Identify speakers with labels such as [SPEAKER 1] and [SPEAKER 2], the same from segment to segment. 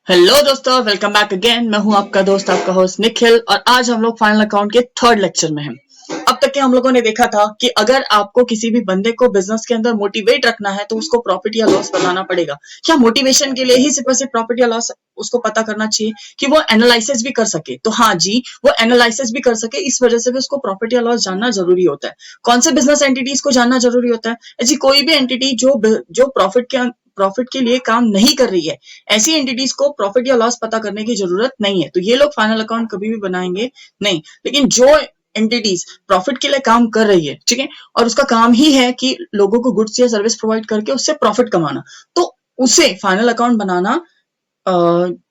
[SPEAKER 1] Hello दोस्तों, welcome back again. मैं हूं आपका दोस्त, आपका होस्ट निखिल, और आज हम लोग फाइनल अकाउंट के थर्ड लेक्चर में हैं। अब तक के हम लोगों ने देखा था कि अगर आपको किसी भी बंदे को बिजनेस के अंदर मोटिवेट रखना है तो उसको प्रॉफिट या लॉस बताना पड़ेगा। क्या मोटिवेशन के लिए ही सिर्फ और सिर्फ प्रॉफिट या लॉस उसको पता करना चाहिए कि वो एनालिसिस भी कर सके? तो हाँ जी, वो एनालिसिस भी कर सके, इस वजह से भी उसको प्रॉफिट या लॉस जानना जरूरी होता है। कौन से बिजनेस एंटिटीज को जानना जरूरी होता है? ऐसी कोई भी एंटिटी जो प्रॉफिट के लिए काम नहीं कर रही है, ऐसी एंटिटीज को प्रॉफिट या लॉस पता करने की जरूरत नहीं है। तो ये लोग फाइनल अकाउंट कभी भी बनाएंगे नहीं। लेकिन जो एंटिटीज प्रॉफिट के लिए काम कर रही है, ठीक है, और उसका काम ही है कि लोगों को गुड्स या सर्विस प्रोवाइड करके उससे प्रॉफिट कमाना, तो उसे फाइनल अकाउंट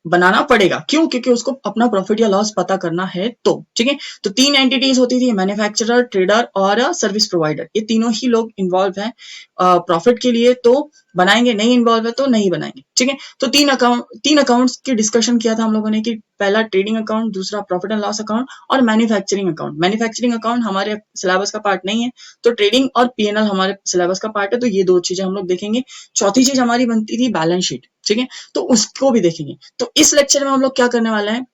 [SPEAKER 1] बनाना पड़ेगा। क्यों? क्योंकि उसको अपना प्रॉफिट या लॉस पता करना है। तो ठीक है, तो तीन एंटिटीज होती थी, मैन्युफैक्चरर, ट्रेडर और सर्विस प्रोवाइडर। ये तीनों ही लोग इन्वॉल्व हैं प्रॉफिट के लिए, तो बनाएंगे। नहीं इन्वॉल्व है तो नहीं बनाएंगे। ठीक है, तो तीन अकाउंट्स की डिस्कशन किया था हम लोगों ने कि पहला ट्रेडिंग अकाउंट, दूसरा प्रॉफिट एंड लॉस अकाउंट और मैन्युफैक्चरिंग अकाउंट। मैन्युफैक्चरिंग अकाउंट हमारे सिलेबस का पार्ट नहीं है, तो ट्रेडिंग और पीएनएल हमारे सिलेबस का पार्ट है, तो ये दो चीजें हम लोग देखेंगे। चौथी चीज हमारी बनती थी बैलेंस शीट, ठीक है, तो उसको भी देखेंगे। तो इस लेक्चर में हम लोग क्या करने वाले हैं,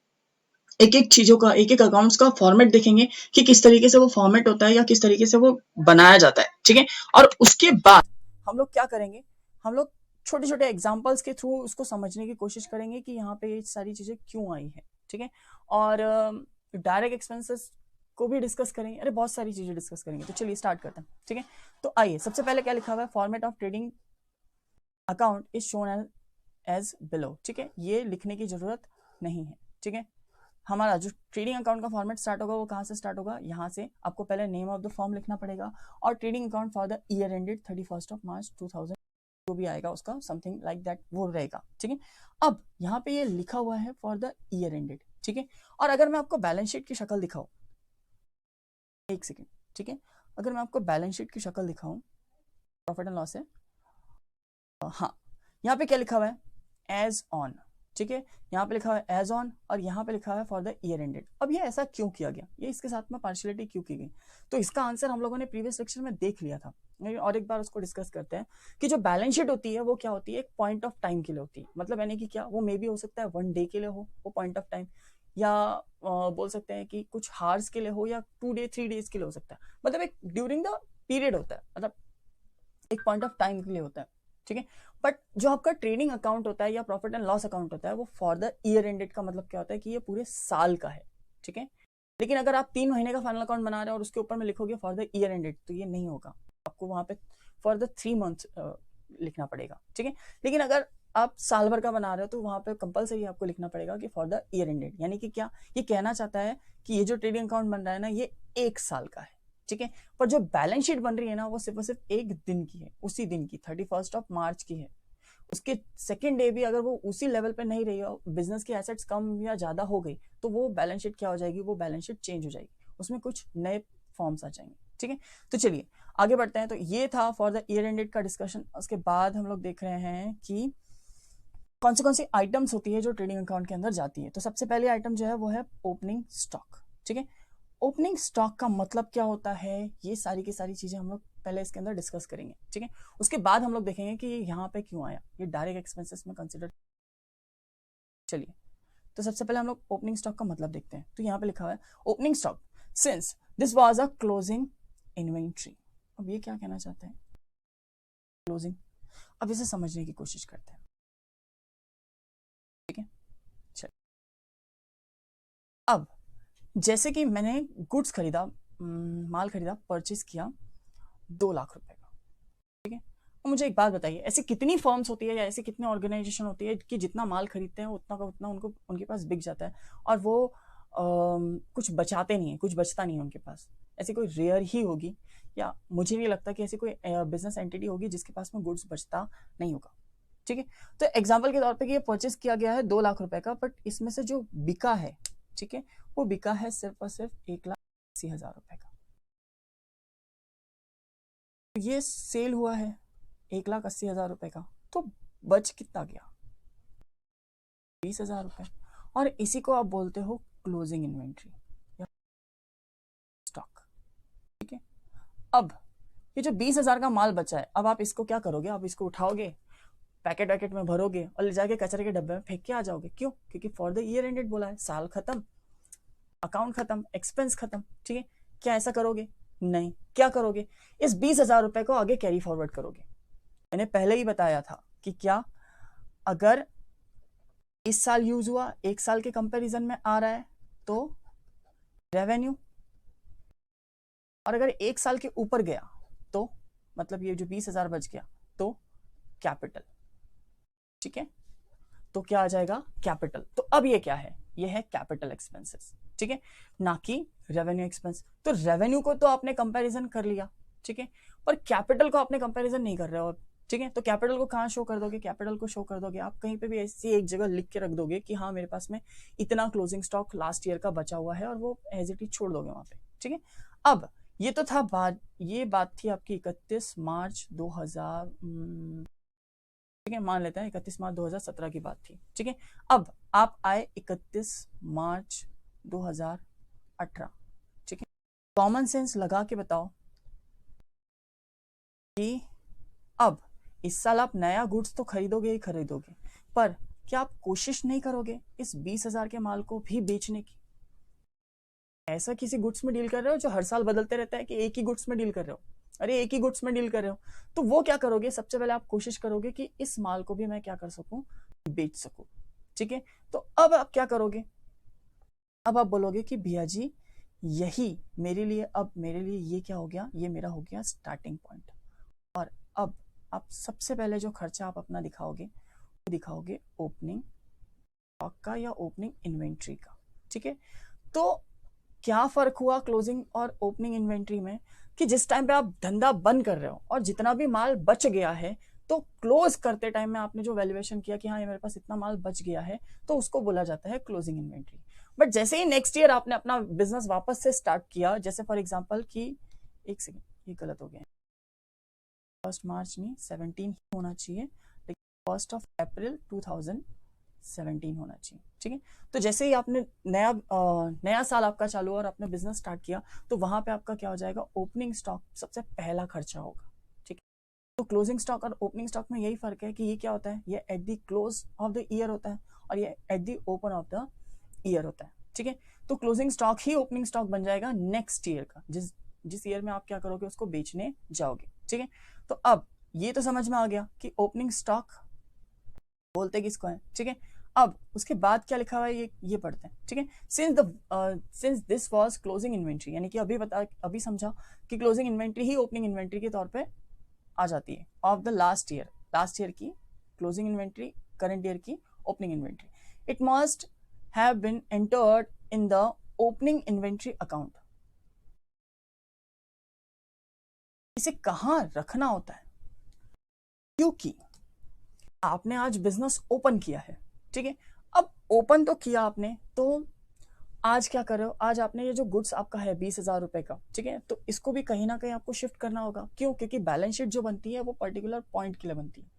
[SPEAKER 1] एक एक चीजों का, एक एक अकाउंट्स का फॉर्मेट देखेंगे कि किस तरीके से वो फॉर्मेट होता है या किस तरीके से वो बनाया जाता है। ठीक है, और उसके बाद हम लोग क्या करेंगे, हम लोग छोटे छोटे एग्जाम्पल्स के थ्रू उसको समझने की कोशिश करेंगे कि यहाँ पे ये सारी चीजें क्यों आई है। ठीक है, और डायरेक्ट एक्सपेंसेस को भी डिस्कस करेंगे। अरे बहुत सारी चीजें डिस्कस करेंगे। तो चलिए स्टार्ट करते हैं। ठीक है, तो आइए, सबसे पहले क्या लिखा हुआ है, format of trading account is shown as below. ठीक है, ये लिखने की जरूरत नहीं है। ठीक है, हमारा जो ट्रेडिंग अकाउंट का फॉर्मेट स्टार्ट होगा वो कहाँ से स्टार्ट होगा, यहाँ से। आपको पहले नेम ऑफ द फॉर्म लिखना पड़ेगा और trading account for the year ended 31 मार्च 2000, जो भी आएगा उसका समथिंग लाइक दैट वो रहेगा। ठीक है, अब यहाँ पे ये लिखा हुआ है फॉर द ईयर एंडेड। ठीक है, और अगर मैं आपको बैलेंस शीट की शक्ल दिखाऊं, एक सेकेंड। ठीक है, अगर मैं आपको बैलेंस शीट की शक्ल दिखाऊं, प्रॉफिट एंड लॉस है, हाँ, यहाँ पे क्या लिखा हुआ है, एज ऑन। ठीक है, यहाँ पे लिखा हुआ है एज ऑन और यहाँ पे लिखा हुआ है फॉर द ईयर एंडेड। अब ये ऐसा क्यों किया गया, ये इसके साथ में पार्शियलिटी क्यों की गई, तो इसका आंसर हम लोगों ने प्रीवियस लेक्चर में देख लिया था, और एक बार उसको डिस्कस करते हैं कि जो बैलेंस शीट होती है वो क्या होती है, एक पॉइंट ऑफ टाइम के लिए होती है। मतलब यानी कि क्या, वो मे बी हो सकता है 1 डे के लिए हो वो पॉइंट ऑफ टाइम, या बोल सकते हैं कि कुछ हार्स के लिए हो, या 2 डे 3 डेज के लिए हो सकता है। मतलब एक ड्यूरिंग द पीरियड होता है, मतलब एक पॉइंट ऑफ टाइम के लिए होता है। ठीक है, बट जो आपका ट्रेडिंग अकाउंट होता है या प्रॉफिट एंड लॉस अकाउंट होता है वो फॉर द ईयर एंडेड का मतलब क्या होता है कि ये पूरे साल का है। ठीक है, लेकिन अगर आप 3 महीने का फाइनल अकाउंट बना रहे हैं और उसके ऊपर में लिखोगे फॉर द ईयर एंडेड, तो ये नहीं होगा, आपको वहां पे फॉर द 3 मंथ लिखना पड़ेगा। ठीक है, लेकिन अगर आप साल भर का बना रहे हो तो वहां पे कंपलसरी आपको लिखना पड़ेगा कि फॉर द ईयर एंडेड। यानी कि क्या, ये कहना चाहता है कि ये जो ट्रेडिंग अकाउंट बन रहा है ना, ये 1 साल का है। ठीक है, पर जो बैलेंस शीट बन रही है ना, वो सिर्फ और सिर्फ 1 दिन की है, उसी दिन की 31 मार्च की है। उसके सेकेंड डे भी अगर वो उसी लेवल पे नहीं रही हो, बिजनेस की एसेट्स कम या ज्यादा हो गई, तो वो बैलेंस शीट क्या हो जाएगी, वो बैलेंस शीट चेंज हो जाएगी, उसमें कुछ नए फॉर्म्स आ जाएंगे। ठीक है, तो चलिए आगे बढ़ते हैं। तो ये था फॉर द ईयर एंडेड का डिस्कशन। उसके बाद हम लोग देख रहे हैं कि कौन सी आइटम्स होती है जो ट्रेडिंग अकाउंट के अंदर जाती है। तो सबसे पहले आइटम जो है वो है ओपनिंग स्टॉक। ठीक है, ओपनिंग स्टॉक का मतलब क्या होता है, ये सारी की सारी चीजें हम लोग पहले इसके अंदर डिस्कस करेंगे। ठीक है, उसके बाद हम लोग देखेंगे कि ये यहाँ पे क्यों आया, ये डायरेक्ट एक्सपेंसेस में कंसिडर। चलिए, तो सबसे पहले हम लोग ओपनिंग स्टॉक का मतलब देखते हैं। तो यहाँ पे लिखा हुआ है opening stock since this was a closing inventory. अब ये क्या कहना चाहते हैं, क्लोजिंग। अब इसे समझने की कोशिश करते हैं। ठीक है, चलिए, अब जैसे कि मैंने गुड्स खरीदा, माल खरीदा, परचेज किया 2 लाख रुपए का। ठीक है, तो मुझे एक बात बताइए, ऐसी कितनी फर्म्स होती है या ऐसी कितनी ऑर्गेनाइजेशन होती है कि जितना माल खरीदते हैं उतना का उतना उनको उनके पास बिक जाता है और वो कुछ बचाते नहीं है, कुछ बचता नहीं है उनके पास। ऐसी कोई रेयर ही होगी, या मुझे नहीं लगता कि ऐसी कोई बिजनेस एंटिटी होगी जिसके पास में गुड्स बचता नहीं होगा। ठीक है, तो एग्जाम्पल के तौर पे कि ये परचेज किया गया है 2 लाख रुपए का, बट इसमें से जो बिका है, ठीक है, वो बिका है सिर्फ और सिर्फ 1,80,000 रुपए का। तो ये सेल हुआ है 1,80,000 रुपए का, तो बच कितना गया, 20,000 रुपए। और इसी को आप बोलते हो क्लोजिंग इन्वेंट्री या स्टॉक। ठीक है, अब ये जो 20,000 का माल बचा है, अब आप इसको क्या करोगे, आप इसको उठाओगे पैकेट वैकेट में भरोगे और ले जाके कचरे के डब्बे में फेंक के आ जाओगे। क्यों? क्योंकि फॉर द ईयर एंडेड बोला है, साल खत्म, अकाउंट खत्म, एक्सपेंस खत्म। ठीक है, क्या ऐसा करोगे? नहीं। क्या करोगे? इस 20,000 रुपए को आगे कैरी फॉरवर्ड करोगे। मैंने पहले ही बताया था कि क्या अगर इस साल यूज हुआ, एक साल के कंपैरिजन में आ रहा है तो रेवेन्यू, और अगर एक साल के ऊपर गया तो मतलब ये जो 20,000 बच गया तो कैपिटल। ठीक है, तो क्या आ जाएगा? कैपिटल। तो अब ये क्या है? ये है कैपिटल एक्सपेंसेस। ठीक है, ना कि रेवेन्यू एक्सपेंस। तो रेवेन्यू को तो आपने कंपैरिजन कर लिया, ठीक है, पर कैपिटल को आपने कंपैरिजन नहीं कर रहे हो। ठीक है, तो कैपिटल को कहाँ शो कर दोगे? कैपिटल को शो कर दोगे आप कहीं पे भी ऐसी एक जगह लिख के रख दोगे कि हाँ मेरे पास में इतना क्लोजिंग स्टॉक लास्ट ईयर का बचा हुआ है, और वो एज इट इज छोड़ दोगे वहां पे। ठीक है, अब ये तो था बात, ये बात थी आपकी 31 मार्च 2000, ठीक है, मान लेते हैं 31 मार्च 2017 की बात थी। ठीक है, अब आप आए 31 मार्च 2018। ठीक है, कॉमन सेंस लगा के बताओ कि अब इस साल आप नया गुड्स तो खरीदोगे ही खरीदोगे, पर क्या आप कोशिश नहीं करोगे इस 20,000 के माल को भी बेचने की? ऐसा किसी गुड्स में डील कर रहे हो जो हर साल बदलते रहता है कि एक ही गुड्स में डील कर रहे हो? अरे एक ही गुड्स में डील कर रहे हो, तो वो क्या करोगे? सबसे पहले आप कोशिश करोगे कि इस माल को भी मैं क्या कर सकूं, बेच सकूं। ठीक है, तो अब आप क्या करोगे? अब आप बोलोगे कि भैया जी यही मेरे लिए, अब मेरे लिए ये क्या हो गया, ये मेरा हो गया स्टार्टिंग पॉइंट। और अब आप सबसे पहले जो खर्चा आप अपना दिखाओगे वो दिखाओगे ओपनिंग स्टॉक का या ओपनिंग इन्वेंट्री का। ठीक है, तो क्या फर्क हुआ क्लोजिंग और ओपनिंग इन्वेंट्री में कि जिस टाइम पे आप धंधा बंद कर रहे हो और जितना भी माल बच गया है, तो क्लोज करते टाइम में आपने जो वैल्यूएशन किया कि हाँ ये मेरे पास इतना माल बच गया है, तो उसको बोला जाता है क्लोजिंग इन्वेंट्री। बट जैसे ही नेक्स्ट ईयर आपने अपना बिजनेस वापस से स्टार्ट किया, जैसे फॉर एग्जाम्पल कि एक सेकेंड, ये गलत हो गया, 1 मार्च नहीं 17 ही होना चाहिए, लेकिन 1 अप्रैल 2017 होना चाहिए। ठीक है, तो जैसे ही आपने नया साल आपका चालू हुआ और आपने बिजनेस स्टार्ट किया, तो वहां पे आपका क्या हो जाएगा? ओपनिंग स्टॉक सबसे पहला खर्चा होगा। ठीक है, तो क्लोजिंग स्टॉक और ओपनिंग स्टॉक में यही फर्क है कि ये क्या होता है, ये at the close of the year होता है और ये at the open of the year होता है। ठीक है, तो क्लोजिंग स्टॉक ही ओपनिंग स्टॉक बन जाएगा नेक्स्ट ईयर का, जिस ईयर में आप क्या करोगे, उसको बेचने जाओगे। ठीक है, तो अब ये तो समझ में आ गया कि ओपनिंग स्टॉक बोलते किसको है। ठीक है, अब उसके बाद क्या लिखा हुआ है ये पढ़ते हैं। ठीक है, since this was closing inventory, यानी कि अभी समझा कि क्लोजिंग इन्वेंट्री ही ओपनिंग इन्वेंट्री के तौर पे आ जाती है ऑफ द लास्ट ईयर की क्लोजिंग इन्वेंट्री, करंट ईयर की opening inventory. It must have been entered in the opening inventory account. इसे कहां रखना होता है? क्योंकि आपने आज बिजनेस ओपन किया है। ठीक है, अब ओपन तो किया आपने, तो आज क्या कर रहे हो? आज आपने ये जो गुड्स आपका है 20,000 रुपए का, ठीक है, तो इसको भी कहीं ना कहीं आपको शिफ्ट करना होगा। क्यों? क्योंकि बैलेंस शीट जो बनती है वो पर्टिकुलर पॉइंट के लिए बनती है।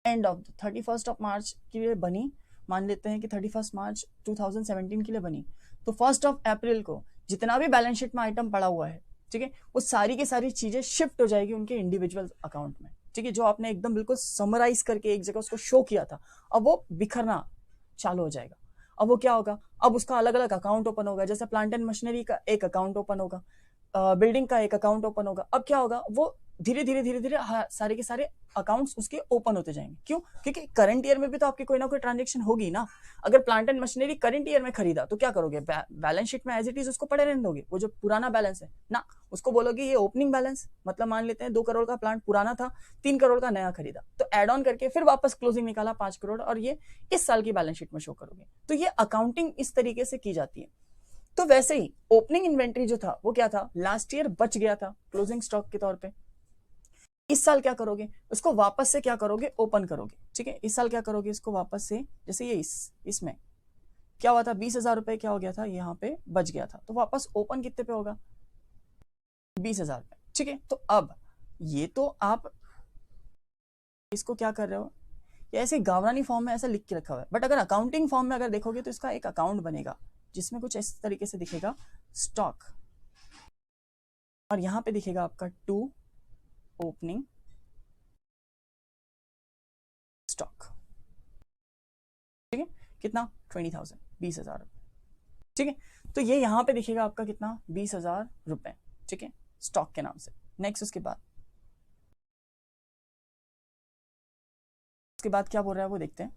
[SPEAKER 1] एंड ऑफ 31 मार्च के लिए बनी, मान लेते हैं कि 31 मार्च 2017 के लिए बनी, तो 1 अप्रैल को जितना भी बैलेंस शीट में आइटम पड़ा हुआ है, ठीक है, वो सारी की सारी चीजें शिफ्ट हो जाएगी उनके इंडिविजुअल अकाउंट में। ठीक है, जो आपने एकदम बिल्कुल समराइज करके एक जगह उसको शो किया था, अब वो बिखरना चालू हो जाएगा। अब वो क्या होगा? अब उसका अलग अलग अकाउंट ओपन होगा। जैसे प्लांट एंड मशीनरी का एक अकाउंट ओपन होगा, बिल्डिंग का एक अकाउंट ओपन होगा। अब क्या होगा? वो धीरे धीरे सारे के सारे अकाउंट्स उसके ओपन होते जाएंगे। क्यों? क्योंकि करंट ईयर में भी तो आपकी कोई ना कोई ट्रांजेक्शन होगी ना। अगर plant and machinery current year में खरीदा तो क्या करोगे? बैलेंस शीट में एज इट इज उसको पड़े रहने दोगे, वो जो पुराना बैलेंस है ना, उसको बोलोगे ये ओपनिंग बैलेंस। मतलब मान लेते हैं 2 करोड़ का प्लांट पुराना था, 3 करोड़ का नया खरीदा, तो एड ऑन करके फिर वापस क्लोजिंग निकाला 5 करोड़, और ये इस साल की बैलेंस शीट में शो करोगे। तो ये अकाउंटिंग इस तरीके से की जाती है। तो वैसे ही ओपनिंग इन्वेंट्री जो था वो क्या था? लास्ट ईयर बच गया था क्लोजिंग स्टॉक के तौर पे। इस साल क्या करोगे? उसको वापस से क्या करोगे? ओपन करोगे। ठीक है, इस साल क्या करोगे? इसको वापस से, जैसे ये इसमें क्या हुआ था? 20,000 रुपए क्या हो गया था? यहाँ पे बच गया था, तो वापस ओपन कितने पे होगा? 20,000 पे। ठीक है, तो अब ये तो आप इसको क्या कर रहे हो? ये ऐसे गावरानी फॉर्म में ऐसा लिख के रखा हुआ है, बट अगर अकाउंटिंग फॉर्म में अगर देखोगे तो इसका एक अकाउंट बनेगा जिसमें कुछ इस तरीके से दिखेगा स्टॉक, और यहां पे दिखेगा आपका 2 ओपनिंग स्टॉक, ठीक है, कितना 20,000, 20,000, ठीक है। तो ये यहाँ पे दिखेगा आपका कितना 20,000 रुपए, ठीक है, स्टॉक के नाम से। नेक्स्ट उसके बाद क्या बोल रहा है वो देखते हैं।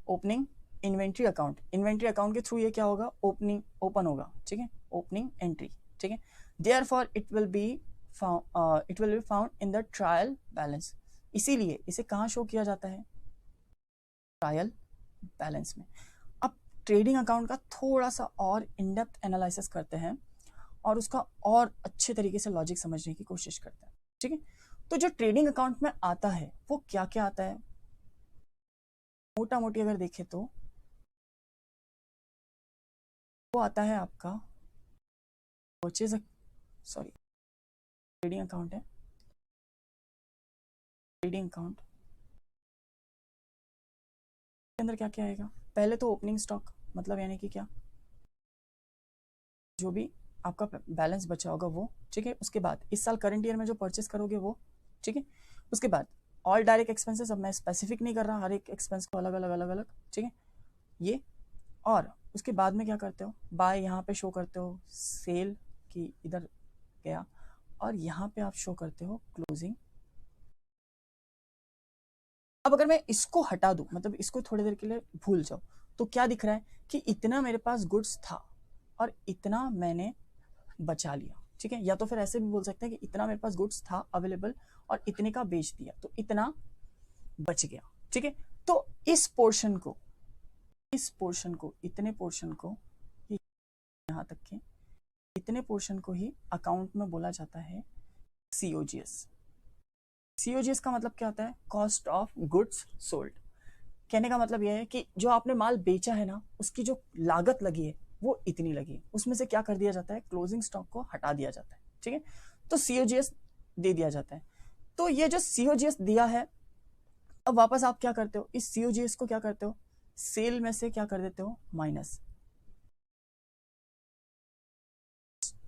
[SPEAKER 1] Opening inventory account, inventory account के थ्रू ये क्या होगा, ओपन होगा, ठीक है, ओपनिंग एंट्री, ठीक है। Therefore it will be found in the trial balance, इसीलिए इसे कहाँ शो किया जाता है, ट्रायल बैलेंस में। अब ट्रेडिंग अकाउंट का थोड़ा सा और इन डेप्थ एनालिसिस करते हैं और उसका और अच्छे तरीके से लॉजिक समझने की कोशिश करते हैं, ठीक है। तो जो ट्रेडिंग अकाउंट में आता है वो क्या क्या आता है, मोटा मोटी अगर देखें तो वो आता है आपका परचेज, सॉरी ट्रेडिंग अकाउंट है, ट्रेडिंग अकाउंट के अंदर क्या क्या आएगा, पहले तो ओपनिंग स्टॉक, मतलब यानी कि क्या, जो भी आपका बैलेंस बचा होगा वो, ठीक है। उसके बाद इस साल करंट ईयर में जो परचेस करोगे वो, ठीक है। उसके बाद ऑल डायरेक्ट एक्सपेंसेस, अब मैं स्पेसिफिक नहीं कर रहा, हर एक एक्सपेंस को अलग अलग अलग अलग, ठीक है ये। और उसके बाद में क्या करते हो, बाय यहाँ पे शो करते हो सेल की इधर गया, और यहाँ पे आप शो करते हो क्लोजिंग। अब अगर मैं इसको हटा दूं, मतलब इसको थोड़ी देर के लिए भूल जाओ, तो क्या दिख रहा है कि इतना मेरे पास गुड्स था और इतना मैंने बचा लिया, ठीक है। या तो फिर ऐसे भी बोल सकते हैं कि इतना मेरे पास गुड्स था अवेलेबल और इतने का बेच दिया, तो इतना बच गया, ठीक है। तो इस पोर्शन को इतने पोर्शन को, यहां तक के इतने पोर्शन को ही अकाउंट में बोला जाता है COGS। COGS का मतलब क्या होता है, कॉस्ट ऑफ गुड्स सोल्ड। कहने का मतलब यह है कि जो आपने माल बेचा है ना, उसकी जो लागत लगी है वो इतनी लगी है, उसमें से क्या कर दिया जाता है, क्लोजिंग स्टॉक को हटा दिया जाता है, ठीक है। तो COGS दे दिया जाता है। तो ये जो COGS दिया है, अब वापस आप क्या करते हो, इस COGS को क्या करते हो, सेल में से क्या कर देते हो, माइनस,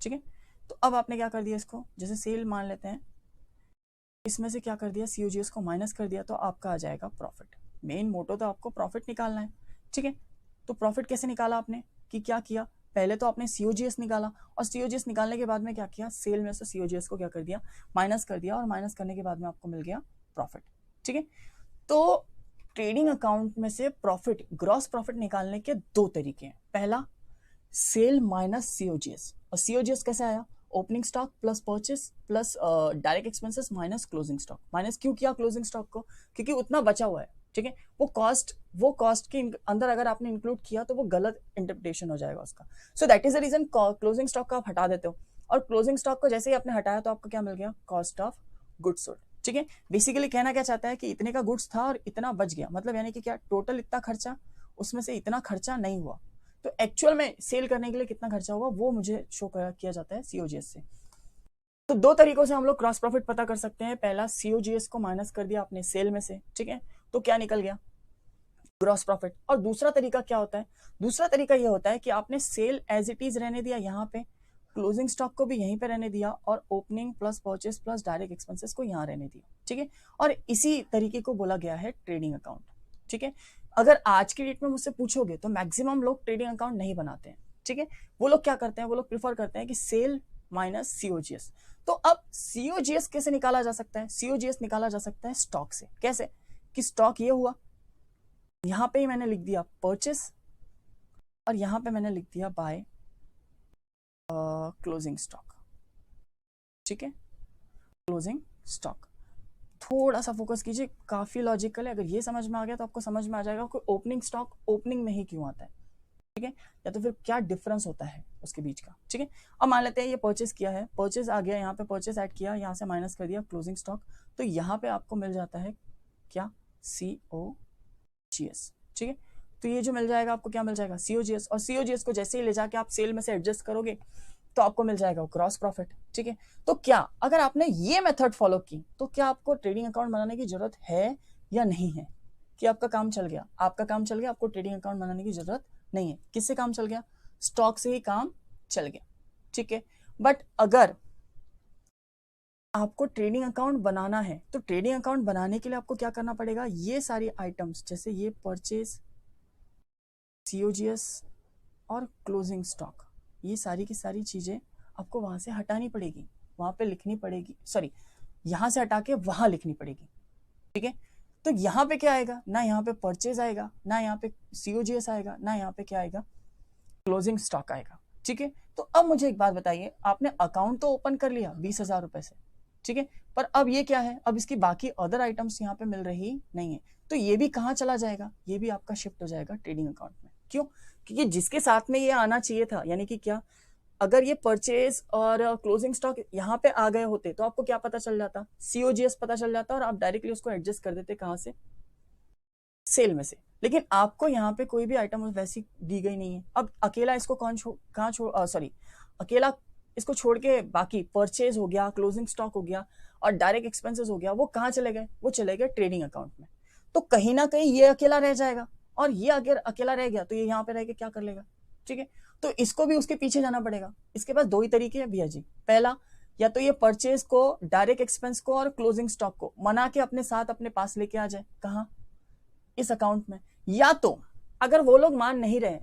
[SPEAKER 1] ठीक है। तो अब आपने क्या कर दिया, इसको जैसे सेल मान लेते हैं, इसमें से क्या कर दिया, COGS को माइनस कर दिया, तो आपका आ जाएगा प्रॉफिट। मेन मोटो तो आपको प्रॉफिट निकालना है, ठीक है। तो प्रॉफिट कैसे निकाला आपने, कि क्या किया, पहले तो आपने COGS निकाला, और COGS निकालने के बाद में क्या किया, सेल में से COGS को क्या कर दिया, माइनस कर दिया, और माइनस करने के बाद में आपको मिल गया प्रॉफिट, ठीक है। तो ट्रेडिंग अकाउंट में से प्रॉफिट, ग्रॉस प्रॉफिट निकालने के दो तरीके हैं। पहला सेल माइनस COGS, और COGS कैसे आया, opening stock plus purchase plus direct expenses minus closing stock. Minus क्यों किया क्लोजिंग स्टॉक को, क्योंकि उतना बचा हुआ है, ठीक है। वो कॉस्ट के अंदर अगर आपने इंक्लूड किया तो वो गलत इंटरप्रिटेशन हो जाएगा उसका। So that is the reason closing stock को आप हटा देते हो, और क्लोजिंग स्टॉक को जैसे ही आपने हटाया तो आपको क्या मिल गया, कॉस्ट ऑफ गुड्स सोल्ड, ठीक है। बेसिकली कहना क्या चाहता है कि इतने का गुड्स था और इतना बच गया, मतलब यानी कि क्या, टोटल इतना खर्चा, उसमें से इतना खर्चा नहीं हुआ, तो एक्चुअल में सेल करने के लिए कितना खर्चा होगा वो मुझे शो किया जाता है COGS से। तो दो तरीकों से हम लोग क्रॉस प्रॉफिट पता कर सकते हैं। पहला COGS को माइनस कर दिया आपने सेल में से, ठीक है, तो क्या निकल गया, ग्रॉस प्रॉफिट। और दूसरा तरीका क्या होता है, दूसरा तरीका यह होता है कि आपने सेल एज इट इज रहने दिया यहाँ पे, क्लोजिंग स्टॉक को भी यहीं पे रहने दिया, और opening plus purchase plus direct expenses को यहाँ रहने दिया, ठीक है। और इसी तरीके को बोला गया है ट्रेडिंग अकाउंट, ठीक है। अगर आज की डेट में मुझसे पूछोगे तो मैक्सिमम लोग ट्रेडिंग अकाउंट नहीं बनाते हैं, ठीक है। वो लोग क्या करते हैं, वो लोग प्रिफर करते हैं कि सेल माइनस COGS। तो अब COGS कैसे निकाला जा सकता है, COGS निकाला जा सकता है स्टॉक से। कैसे, कि स्टॉक ये हुआ, यहां पे ही मैंने लिख दिया परचेस, और यहां पे मैंने लिख दिया बाय क्लोजिंग स्टॉक, ठीक है, क्लोजिंग स्टॉक। थोड़ा सा फोकस कीजिए, काफी लॉजिकल है। अगर ये समझ में आ गया तो आपको समझ में आ जाएगा कि ओपनिंग स्टॉक ओपनिंग में ही क्यों आता है, ठीक है, या तो फिर क्या डिफरेंस होता है उसके बीच का, ठीक है। अब मान लेते हैं ये परचेस किया है, परचेस आ गया, यहाँ पे परचेस ऐड किया, यहाँ से माइनस कर दिया क्लोजिंग स्टॉक, तो यहाँ पे आपको मिल जाता है क्या, COGS, ठीक है। तो ये जो मिल जाएगा आपको, क्या मिल जाएगा, COGS, और COGS को जैसे ही ले जाके आप सेल में से एडजस्ट करोगे तो आपको मिल जाएगा क्रॉस प्रॉफिट, ठीक है। तो क्या अगर आपने ये मेथड फॉलो की तो क्या आपको ट्रेडिंग अकाउंट बनाने की जरूरत है या नहीं है, कि आपका काम चल गया, आपका काम चल गया, आपको ट्रेडिंग अकाउंट बनाने की जरूरत नहीं है। किससे काम चल गया, स्टॉक से ही काम चल गया, ठीक है। बट अगर आपको ट्रेडिंग अकाउंट बनाना है, तो ट्रेडिंग अकाउंट बनाने के लिए आपको क्या करना पड़ेगा, ये सारी आइटम्स जैसे ये परचेज, सीओजीएस और क्लोजिंग स्टॉक, ये सारी की सारी चीजें आपको वहां से हटानी पड़ेगी, वहां पे लिखनी पड़ेगी, सॉरी यहां से हटा के वहां लिखनी पड़ेगी। ठीक है, तो यहाँ पे क्या आएगा, ना यहाँ पे परचेज आएगा, ना यहाँ पे सीओजीएस आएगा, ना यहाँ पे क्या आएगा, क्लोजिंग स्टॉक आएगा। ठीक है, तो अब मुझे एक बात बताइए, आपने अकाउंट तो ओपन कर लिया 20,000 रुपए से, ठीक है, पर अब ये क्या है, अब इसकी बाकी अदर आइटम्स यहाँ पे मिल रही नहीं है, तो ये भी कहाँ चला जाएगा, ये भी आपका शिफ्ट हो जाएगा ट्रेडिंग अकाउंट में। क्यों, क्योंकि जिसके साथ में ये आना चाहिए था, यानी कि क्या, अगर ये परचेज और क्लोजिंग स्टॉक यहाँ पे आ गए होते तो आपको क्या पता चल जाता, सीओजीएस पता चल जाता और आप डायरेक्टली उसको एडजस्ट कर देते, कहां से, सेल में से। लेकिन आपको यहाँ पे कोई भी आइटम वैसी दी गई नहीं है। अब अकेला इसको कहाँ छोड़ सॉरी अकेला इसको छोड़ के बाकी परचेज हो गया, क्लोजिंग स्टॉक हो गया और डायरेक्ट एक्सपेंसेस हो गया, वो कहाँ चले गए, वो चले गए ट्रेडिंग अकाउंट में। तो कहीं ना कहीं ये अकेला रह जाएगा, और ये अगर अकेला रह गया तो ये यहाँ पे रह के क्या कर लेगा। ठीक है, तो इसको भी उसके पीछे जाना पड़ेगा। इसके पास दो ही तरीके हैं भैया जी, पहला या तो ये परचेज को, डायरेक्ट एक्सपेंस को और क्लोजिंग स्टॉक को मना के अपने साथ अपने पास लेके आ जाए, कहाँ, इस अकाउंट में। या तो अगर वो लोग मान नहीं रहे,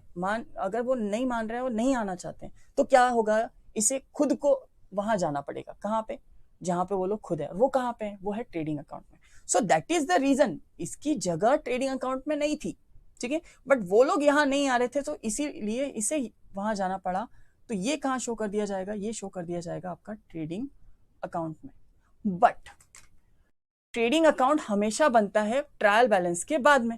[SPEAKER 1] अगर वो नहीं मान रहे, वो नहीं आना चाहते हैं, तो क्या होगा, इसे खुद को वहां जाना पड़ेगा, कहाँ पे, जहां पे वो लोग खुद है, वो कहाँ पे है, वो है ट्रेडिंग अकाउंट में। So that is the reason, इसकी जगह ट्रेडिंग अकाउंट में नहीं थी। ठीक है, बट वो लोग यहाँ नहीं आ रहे थे, तो इसीलिए इसे वहां जाना पड़ा। तो ये कहाँ शो कर दिया जाएगा, ये शो कर दिया जाएगा आपका ट्रेडिंग अकाउंट में। बट ट्रेडिंग अकाउंट हमेशा बनता है ट्रायल बैलेंस के बाद में,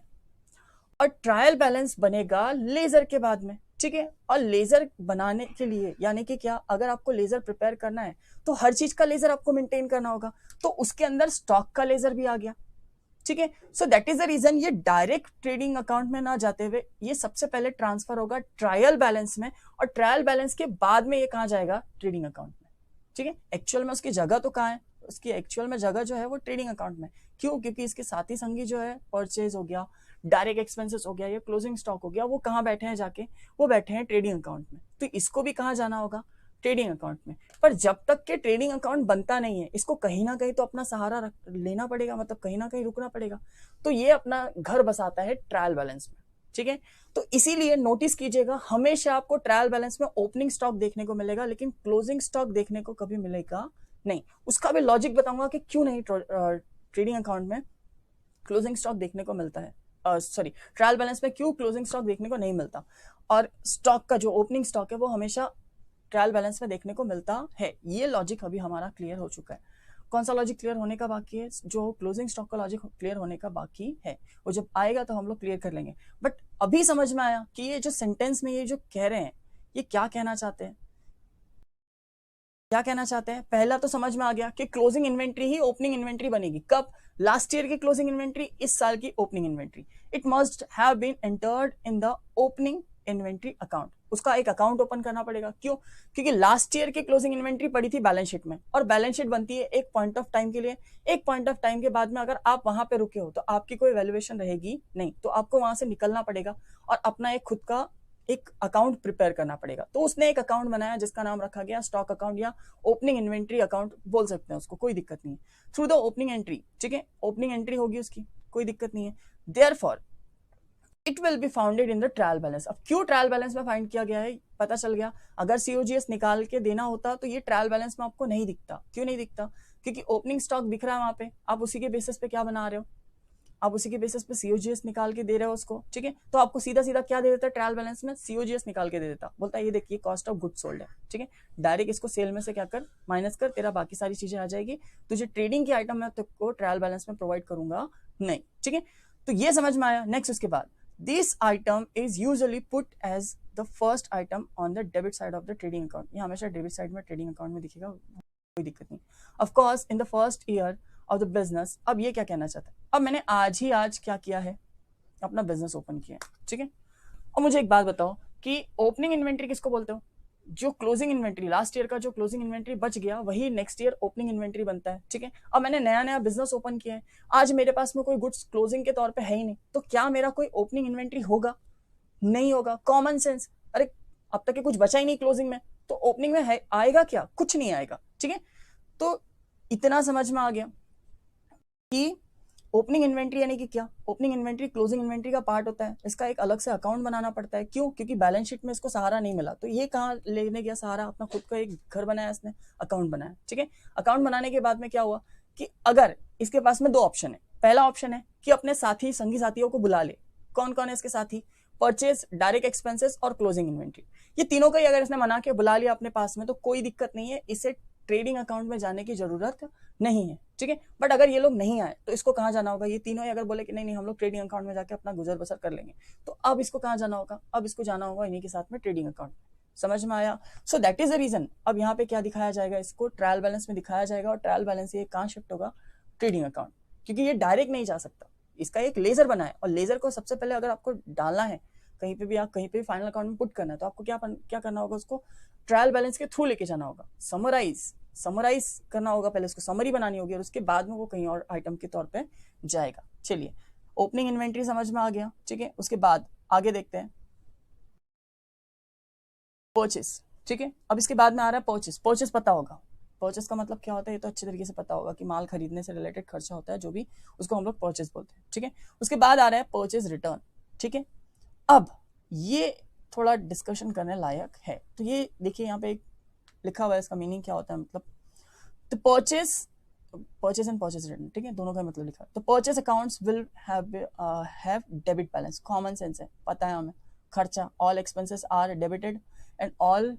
[SPEAKER 1] और ट्रायल बैलेंस बनेगा लेजर के बाद में। ठीक है, और लेजर बनाने के लिए, यानी कि क्या, अगर आपको लेजर प्रिपेयर करना है तो हर चीज का लेजर आपको मेंटेन करना होगा, तो उसके अंदर स्टॉक का लेजर भी आ गया। ठीक है, so that is the reason ये डायरेक्ट ट्रेडिंग अकाउंट में ना जाते हुए ये सबसे पहले ट्रांसफर होगा ट्रायल बैलेंस में, और ट्रायल बैलेंस के बाद में ये कहाँ जाएगा, ट्रेडिंग अकाउंट में। ठीक है, एक्चुअल में उसकी जगह तो कहाँ है, उसकी एक्चुअल में जगह जो है वो ट्रेडिंग अकाउंट में। क्यों, क्योंकि इसके साथ ही संगी जो है परचेज हो गया, डायरेक्ट एक्सपेंसेस हो गया, या क्लोजिंग स्टॉक हो गया, वो कहाँ बैठे हैं जाके, वो बैठे हैं ट्रेडिंग अकाउंट में। तो इसको भी कहाँ जाना होगा, ट्रेडिंग अकाउंट में। पर जब तक के ट्रेडिंग अकाउंट बनता नहीं है, इसको कहीं ना कहीं तो अपना सहारा लेना पड़ेगा, मतलब कहीं ना कहीं रुकना पड़ेगा। तो ये अपना घर बसाता है ट्रायल बैलेंस में। ठीक है, तो इसीलिए नोटिस कीजिएगा, हमेशा आपको ट्रायल बैलेंस में ओपनिंग स्टॉक देखने को मिलेगा, लेकिन क्लोजिंग स्टॉक देखने को कभी मिलेगा नहीं। उसका भी लॉजिक बताऊंगा कि क्यों नहीं ट्रेडिंग अकाउंट में क्लोजिंग स्टॉक देखने को मिलता है, सॉरी ट्रायल बैलेंस में क्यों क्लोजिंग स्टॉक देखने को नहीं मिलता, और स्टॉक का जो ओपनिंग स्टॉक है वो हमेशा ट्रायल बैलेंस में देखने को मिलता है। ये लॉजिक अभी हमारा क्लियर हो चुका है। कौन सा लॉजिक क्लियर होने का बाकी है, जो क्लोजिंग स्टॉक का लॉजिक क्लियर होने का बाकी है, वो जब आएगा तो हम लोग क्लियर कर लेंगे। बट अभी समझ में आया कि ये जो सेंटेंस में ये जो कह रहे हैं, ये क्या कहना चाहते हैं, क्या कहना चाहते हैं। पहला तो समझ में आ गया कि क्लोजिंग इन्वेंट्री ही ओपनिंग इन्वेंट्री बनेगी। कब, लास्ट ईयर की क्लोजिंग इन्वेंट्री, इस साल की opening inventory. It must have been entered in the opening inventory account. उसका एक अकाउंट ओपन करना पड़ेगा। क्यों, क्योंकि लास्ट ईयर की क्लोजिंग इन्वेंट्री पड़ी थी बैलेंस शीट में, और बैलेंस शीट बनती है एक पॉइंट ऑफ टाइम के लिए। एक पॉइंट ऑफ टाइम के बाद में अगर आप वहां पे रुके हो तो आपकी कोई वैल्यूएशन रहेगी नहीं, तो आपको वहां से निकलना पड़ेगा और अपना एक खुद का एक अकाउंट प्रिपेयर करना पड़ेगा। तो उसने एक अकाउंट बनाया जिसका नाम रखा गया स्टॉक अकाउंट, या ओपनिंग इन्वेंट्री अकाउंट बोल सकते हैं उसको, कोई दिक्कत नहीं है। थ्रू द ओपनिंग एंट्री, ठीक है, ओपनिंग एंट्री होगी उसकी, कोई दिक्कत नहीं है। Therefore it will be founded in the trial balance. अब क्यों ट्रायल बैलेंस में फाइंड किया गया है, पता चल गया। अगर सीओजीएस निकाल के देना होता तो ये ट्रायल बैलेंस में आपको नहीं दिखता। क्यों नहीं दिखता, क्योंकि ओपनिंग स्टॉक दिख रहा है वहां पे, आप उसी के बेसिस पे क्या बना रहे हो, आप उसी के बेसिस पे सीओजीएस निकाल के दे रहे हो उसको। ठीक है, तो आपको सीधा सीधा क्या दे देता है ट्रायल बैलेंस में, सीओजीएस निकाल के दे देता, बोलता है ये देखिए कॉस्ट ऑफ गुड्स सोल्ड है। ठीक है, डायरेक्ट इसको सेल में से क्या कर, माइनस कर, तेरा बाकी सारी चीजें आ जाएगी। तुझे ट्रेडिंग की आइटम मैं तुमको ट्रायल बैलेंस में प्रोवाइड करूंगा नहीं। ठीक है, तो ये समझ में आया। नेक्स्ट, उसके बाद this item is usually put as the first item on the debit side of the trading account। ये हमेशा डेबिट साइड में ट्रेडिंग अकाउंट में दिखेगा, कोई दिक्कत नहीं। Of course in the first year of the business. अब ये क्या कहना चाहता है, अब मैंने आज क्या किया है, अपना बिजनेस ओपन किया है। ठीक है, और मुझे एक बात बताओ कि ओपनिंग इन्वेंट्री किसको बोलते हो, जो क्लोजिंग इन्वेंट्री, लास्ट ईयर का जो क्लोजिंग इन्वेंट्री बच गया वही नेक्स्ट ईयर ओपनिंग इन्वेंट्री बनता है। ठीक है, अब मैंने नया बिजनेस ओपन किया है, आज मेरे पास में कोई गुड्स क्लोजिंग के तौर पे है ही नहीं, तो क्या मेरा कोई ओपनिंग इन्वेंट्री होगा, नहीं होगा। कॉमन सेंस, अरे अब तक के कुछ बचा ही नहीं क्लोजिंग में, तो ओपनिंग में है आएगा क्या, कुछ नहीं आएगा। ठीक है, तो इतना समझ में आ गया कि ओपनिंग इन्वेंट्री यानी कि क्या, ओपनिंग इन्वेंट्री क्लोजिंग इन्वेंट्री का पार्ट होता है, इसका एक अलग से अकाउंट बनाना पड़ता है। क्यों? क्योंकि बैलेंस शीट में इसको सहारा नहीं मिला, तो ये कहाँ लेने गया सहारा, अपना खुद का एक घर बनाया इसने, अकाउंट बनाया। ठीक है, अकाउंट बनाने के बाद में क्या हुआ कि अगर इसके पास में दो ऑप्शन है, पहला ऑप्शन है कि अपने साथी संगी साथियों को बुला ले। कौन कौन है इसके साथी? परचेज, डायरेक्ट एक्सपेंसेस और क्लोजिंग इन्वेंट्री। ये तीनों का ही अगर इसने मना के बुला लिया अपने पास में तो कोई दिक्कत नहीं है, इसे ट्रेडिंग अकाउंट में जाने की जरूरत नहीं है। ठीक है, बट अगर ये लोग नहीं आए तो इसको कहाँ जाना होगा? ये तीनों ही अगर बोले कि नहीं नहीं हम लोग ट्रेडिंग अकाउंट में जाके अपना गुजर बसर कर लेंगे, तो अब इसको कहाँ जाना होगा? अब इसको जाना होगा इन्हीं के साथ में ट्रेडिंग अकाउंट। समझ में आया? So that is the reason. अब यहाँ पे क्या दिखाया जाएगा? इसको ट्रायल बैलेंस में दिखाया जाएगा, और ट्रायल बैलेंस ये कहाँ शिफ्ट होगा? ट्रेडिंग अकाउंट, क्योंकि ये डायरेक्ट नहीं जा सकता, इसका एक लेजर बना है, और लेजर को सबसे पहले अगर आपको डालना है कहीं पे भी, आप कहीं पे भी फाइनल अकाउंट में पुट करना है, तो आपको क्या करना होगा? उसको ट्रायल बैलेंस के थ्रू लेके जाना होगा, समराइज करना होगा, पहले उसको समरी बनानी होगी, और उसके बाद में वो कहीं और आइटम के तौर पे जाएगा। चलिए, ओपनिंग इन्वेंट्री समझ में आ गया। ठीक है, उसके बाद आगे देखते हैं परचेस। ठीक है, अब इसके बाद में आ रहा है परचेस। परचेस पता होगा, परचेस का मतलब क्या होता है ये तो अच्छे तरीके से पता होगा कि माल खरीदने से रिलेटेड खर्चा होता है जो भी, उसको हम लोग परचेस बोलते हैं। ठीक है, उसके बाद आ रहा है परचेस रिटर्न। ठीक है, अब ये थोड़ा डिस्कशन करने लायक है। तो ये देखिए यहाँ पे एक लिखा हुआ है, इसका मीनिंग क्या होता है, मतलब तो परचेस एंड परचेस रिटर्न। ठीक है, दोनों का मतलब लिखा है। तो purchase accounts will have debit balance, common sense है, पता है हमें। खर्चा, all expenses are debited and all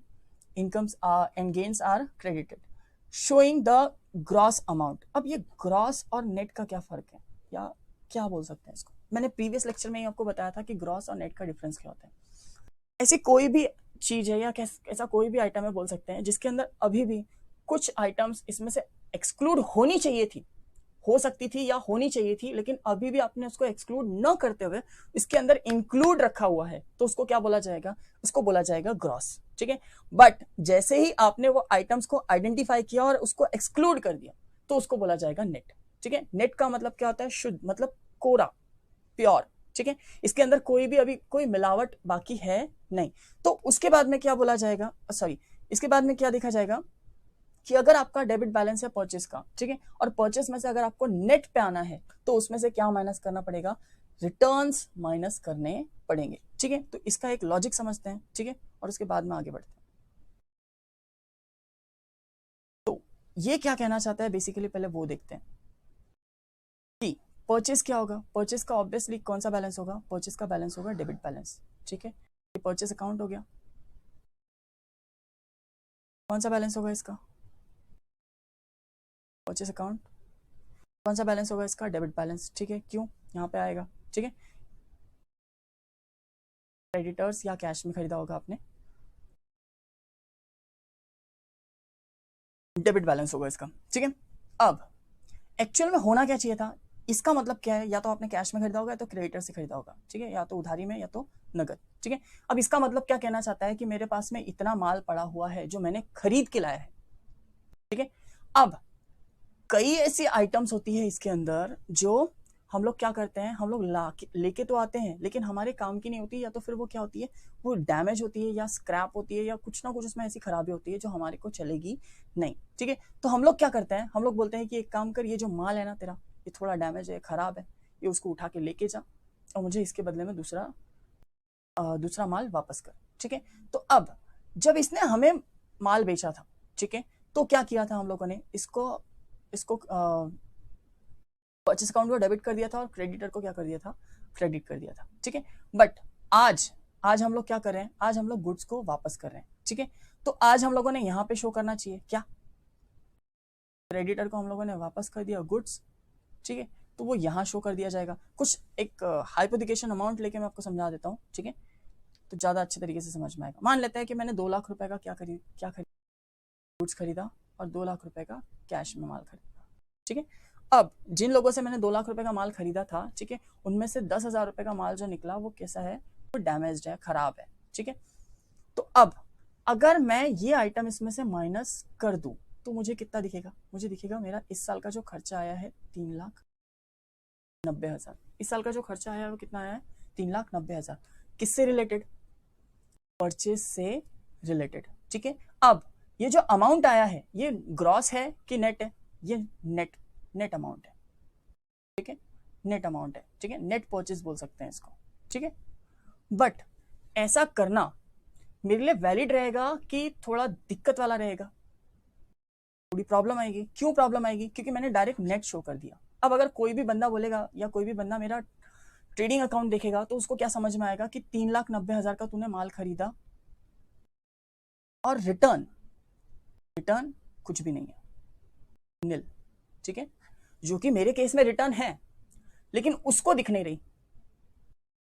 [SPEAKER 1] incomes and gains are credited, showing the gross amount. अब ये ग्रॉस और नेट का क्या फर्क है, या क्या बोल सकते हैं इसको? मैंने प्रीवियस लेक्चर में ही आपको बताया था कि ग्रॉस और नेट का डिफरेंस क्या होता है। ऐसी कोई भी चीज है या ऐसा कोई भी आइटम है बोल सकते हैं जिसके अंदर अभी भी कुछ आइटम्स इसमें से एक्सक्लूड होनी चाहिए थी, हो सकती थी या होनी चाहिए थी, लेकिन अभी भी आपने उसको एक्सक्लूड न करते हुए इसके अंदर इंक्लूड रखा हुआ है, तो उसको क्या बोला जाएगा? उसको बोला जाएगा ग्रॉस। ठीक है, बट जैसे ही आपने वो आइटम्स को आइडेंटिफाई किया और उसको एक्सक्लूड कर दिया तो उसको बोला जाएगा नेट। ठीक है, नेट का मतलब क्या होता है? शुद्ध, मतलब कोरा, प्योर। ठीक है, इसके अंदर कोई भी अभी कोई मिलावट बाकी है नहीं। तो उसके बाद में क्या बोला जाएगा? सॉरी, इसके बाद में क्या देखा जाएगा कि अगर आपका डेबिट बैलेंस है परचेस का, ठीक है, और परचेस में से अगर आपको नेट पे आना है तो उसमें से क्या माइनस करना पड़ेगा? रिटर्न्स माइनस करने पड़ेंगे। ठीक है, तो इसका एक लॉजिक समझते हैं। ठीक है, और उसके बाद में आगे बढ़ते हैं। तो ये क्या कहना चाहता है बेसिकली, पहले वो देखते हैं कि परचेस क्या होगा। परचेस का ऑब्वियसली कौन सा बैलेंस होगा? परचेस का बैलेंस होगा डेबिट बैलेंस। ठीक है, ये परचेस अकाउंट हो गया। कौन सा बैलेंस होगा इसका? Purchase account. कौन सा बैलेंस होगा इसका? Debit balance. ठीक है, क्यों? यहाँ पे आएगा। ठीक है, क्रेडिटर्स या कैश में खरीदा होगा आपने, डेबिट बैलेंस होगा इसका। ठीक है, अब एक्चुअल में होना क्या चाहिए था? इसका मतलब क्या है? या तो आपने कैश में खरीदा होगा या तो क्रेडिटर से खरीदा होगा। ठीक है, या तो उधारी में या तो नगद। ठीक है, अब इसका मतलब क्या कहना चाहता है कि मेरे पास में इतना माल पड़ा हुआ है जो मैंने खरीद के लाया है। ठीक है, अब कई ऐसी आइटम्स होती है इसके अंदर जो हम लोग क्या करते हैं, हम लोग लेके तो आते हैं लेकिन हमारे काम की नहीं होती, या तो फिर वो क्या होती है, वो डैमेज होती है या स्क्रैप होती है या कुछ ना कुछ उसमें ऐसी खराबी होती है जो हमारे को चलेगी नहीं। ठीक है, तो हम लोग क्या करते हैं, हम लोग बोलते हैं कि एक काम कर, ये जो माल है ना तेरा, ये थोड़ा डैमेज है, खराब है, ये उसको उठा के लेके जा और मुझे इसके बदले में दूसरा माल वापस कर। ठीक है, तो अब जब इसने हमें माल बेचा था, ठीक है, तो क्या किया था हम लोगों ने, इसको परचेस अकाउंट को डेबिट कर दिया था और क्रेडिटर को क्या कर दिया था? क्रेडिट कर दिया था। ठीक है, बट आज हम लोग क्या कर रहे हैं? आज हम लोग गुड्स को वापस कर रहे हैं। ठीक है, तो आज हम लोगों ने यहाँ पे शो करना चाहिए क्या? क्रेडिटर को हम लोगों ने वापस कर दिया गुड्स। ठीक है, तो वो यहाँ शो कर दिया जाएगा। कुछ एक हाइपोथेटिकल अमाउंट लेके मैं आपको समझा देता हूँ। ठीक है, तो ज्यादा अच्छे तरीके से समझ में आएगा। मान लेते हैं कि मैंने 2 लाख रुपए का क्या खरीदा, गुड्स खरीदा और 2 लाख रुपए का कैश में माल खरीदा। ठीक है, अब जिन लोगों से मैंने 2 लाख रुपए का माल खरीदा था, ठीक है, उनमें से 10,000 रुपए का माल जो निकला वो कैसा है? वो डैमेज्ड है, खराब है। ठीक है, तो अब अगर मैं ये आइटम इसमें से माइनस कर दूं तो मुझे कितना दिखेगा? मुझे दिखेगा मेरा इस साल का जो खर्चा आया है 3,90,000। इस साल का जो खर्चा आया है वो कितना आया है? 3,90,000। किससे रिलेटेड? परचेज से रिलेटेड। ठीक है, अब ये जो अमाउंट आया है ये ग्रॉस है कि नेट है? ये नेट नेट अमाउंट है, ठीक है, नेट अमाउंट है, ठीक है, नेट परचेज बोल सकते हैं इसको, ठीक है। बट ऐसा करना मेरे लिए वैलिड रहेगा कि थोड़ा दिक्कत वाला रहेगा, थोड़ी प्रॉब्लम आएगी। क्यों प्रॉब्लम आएगी? क्योंकि मैंने डायरेक्ट नेट शो कर दिया। अब अगर कोई भी बंदा बोलेगा या कोई भी बंदा मेरा ट्रेडिंग अकाउंट देखेगा तो उसको क्या समझ में आएगा कि 3,90,000 का तूने माल खरीदा और रिटर्न कुछ भी नहीं है, निल, ठीक है। जो कि मेरे केस में रिटर्न है, लेकिन उसको दिख नहीं रही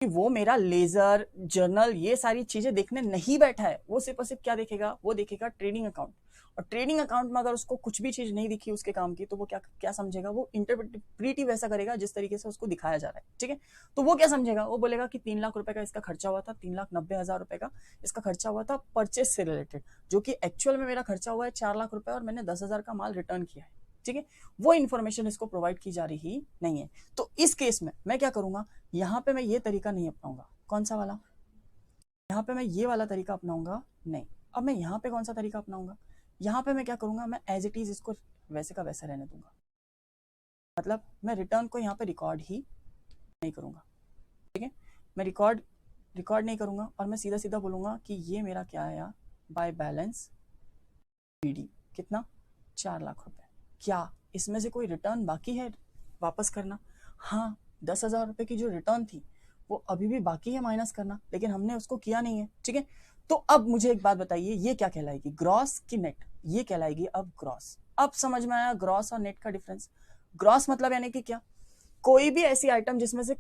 [SPEAKER 1] कि वो मेरा लेजर जर्नल ये सारी चीजें देखने नहीं बैठा है। वो सिर्फ और सिर्फ क्या देखेगा? वो देखेगा ट्रेडिंग अकाउंट। और ट्रेडिंग अकाउंट में अगर उसको कुछ भी चीज नहीं दिखी उसके काम की, तो वो क्या समझेगा? वो इंटरप्रिटेटिव वैसा करेगा जिस तरीके से उसको दिखाया जा रहा है, ठीक है। तो वो क्या समझेगा? वो बोलेगा कि 3 लाख रुपए का इसका खर्चा हुआ था, 3,90,000 रुपए का इसका खर्चा हुआ था परचेज से रिलेटेड, जो कि एक्चुअल में मेरा खर्चा हुआ है 4 लाख रुपए और मैंने 10,000 का माल रिटर्न किया है, ठीक है। वो इन्फॉर्मेशन इसको प्रोवाइड की जा रही नहीं है। तो इस केस में मैं क्या करूंगा? यहाँ पे मैं ये तरीका नहीं अपनाऊंगा। कौन सा वाला? यहाँ पे मैं ये वाला तरीका अपनाऊंगा नहीं। अब मैं यहाँ पे कौन सा तरीका अपनाऊंगा? यहाँ पे मैं क्या करूंगा? मैं एज इट इज इसको वैसे का वैसा रहने दूंगा। मतलब मैं रिटर्न को यहाँ पे रिकॉर्ड ही नहीं करूंगा, ठीक है। मैं रिकॉर्ड नहीं करूंगा और मैं सीधा सीधा बोलूंगा कि ये मेरा क्या आया? बाय बैलेंस बीडी कितना? 4 लाख रुपए। क्या इसमें से कोई रिटर्न बाकी है वापस करना? हाँ, 10,000 रुपए की जो रिटर्न थी वो अभी भी बाकी है माइनस करना, लेकिन हमने उसको किया नहीं है, ठीक है। तो अब मुझे एक बात बताइए, ये क्या कहलाएगी? ग्रॉस की नेट? ये कहलाएगी अब ग्रॉस। अब समझ में आया ग्रॉस और नेट का डिफरेंस? ग्रॉस मतलब यानी कि क्या? कोई भी ऐसी आइटम जिसमें से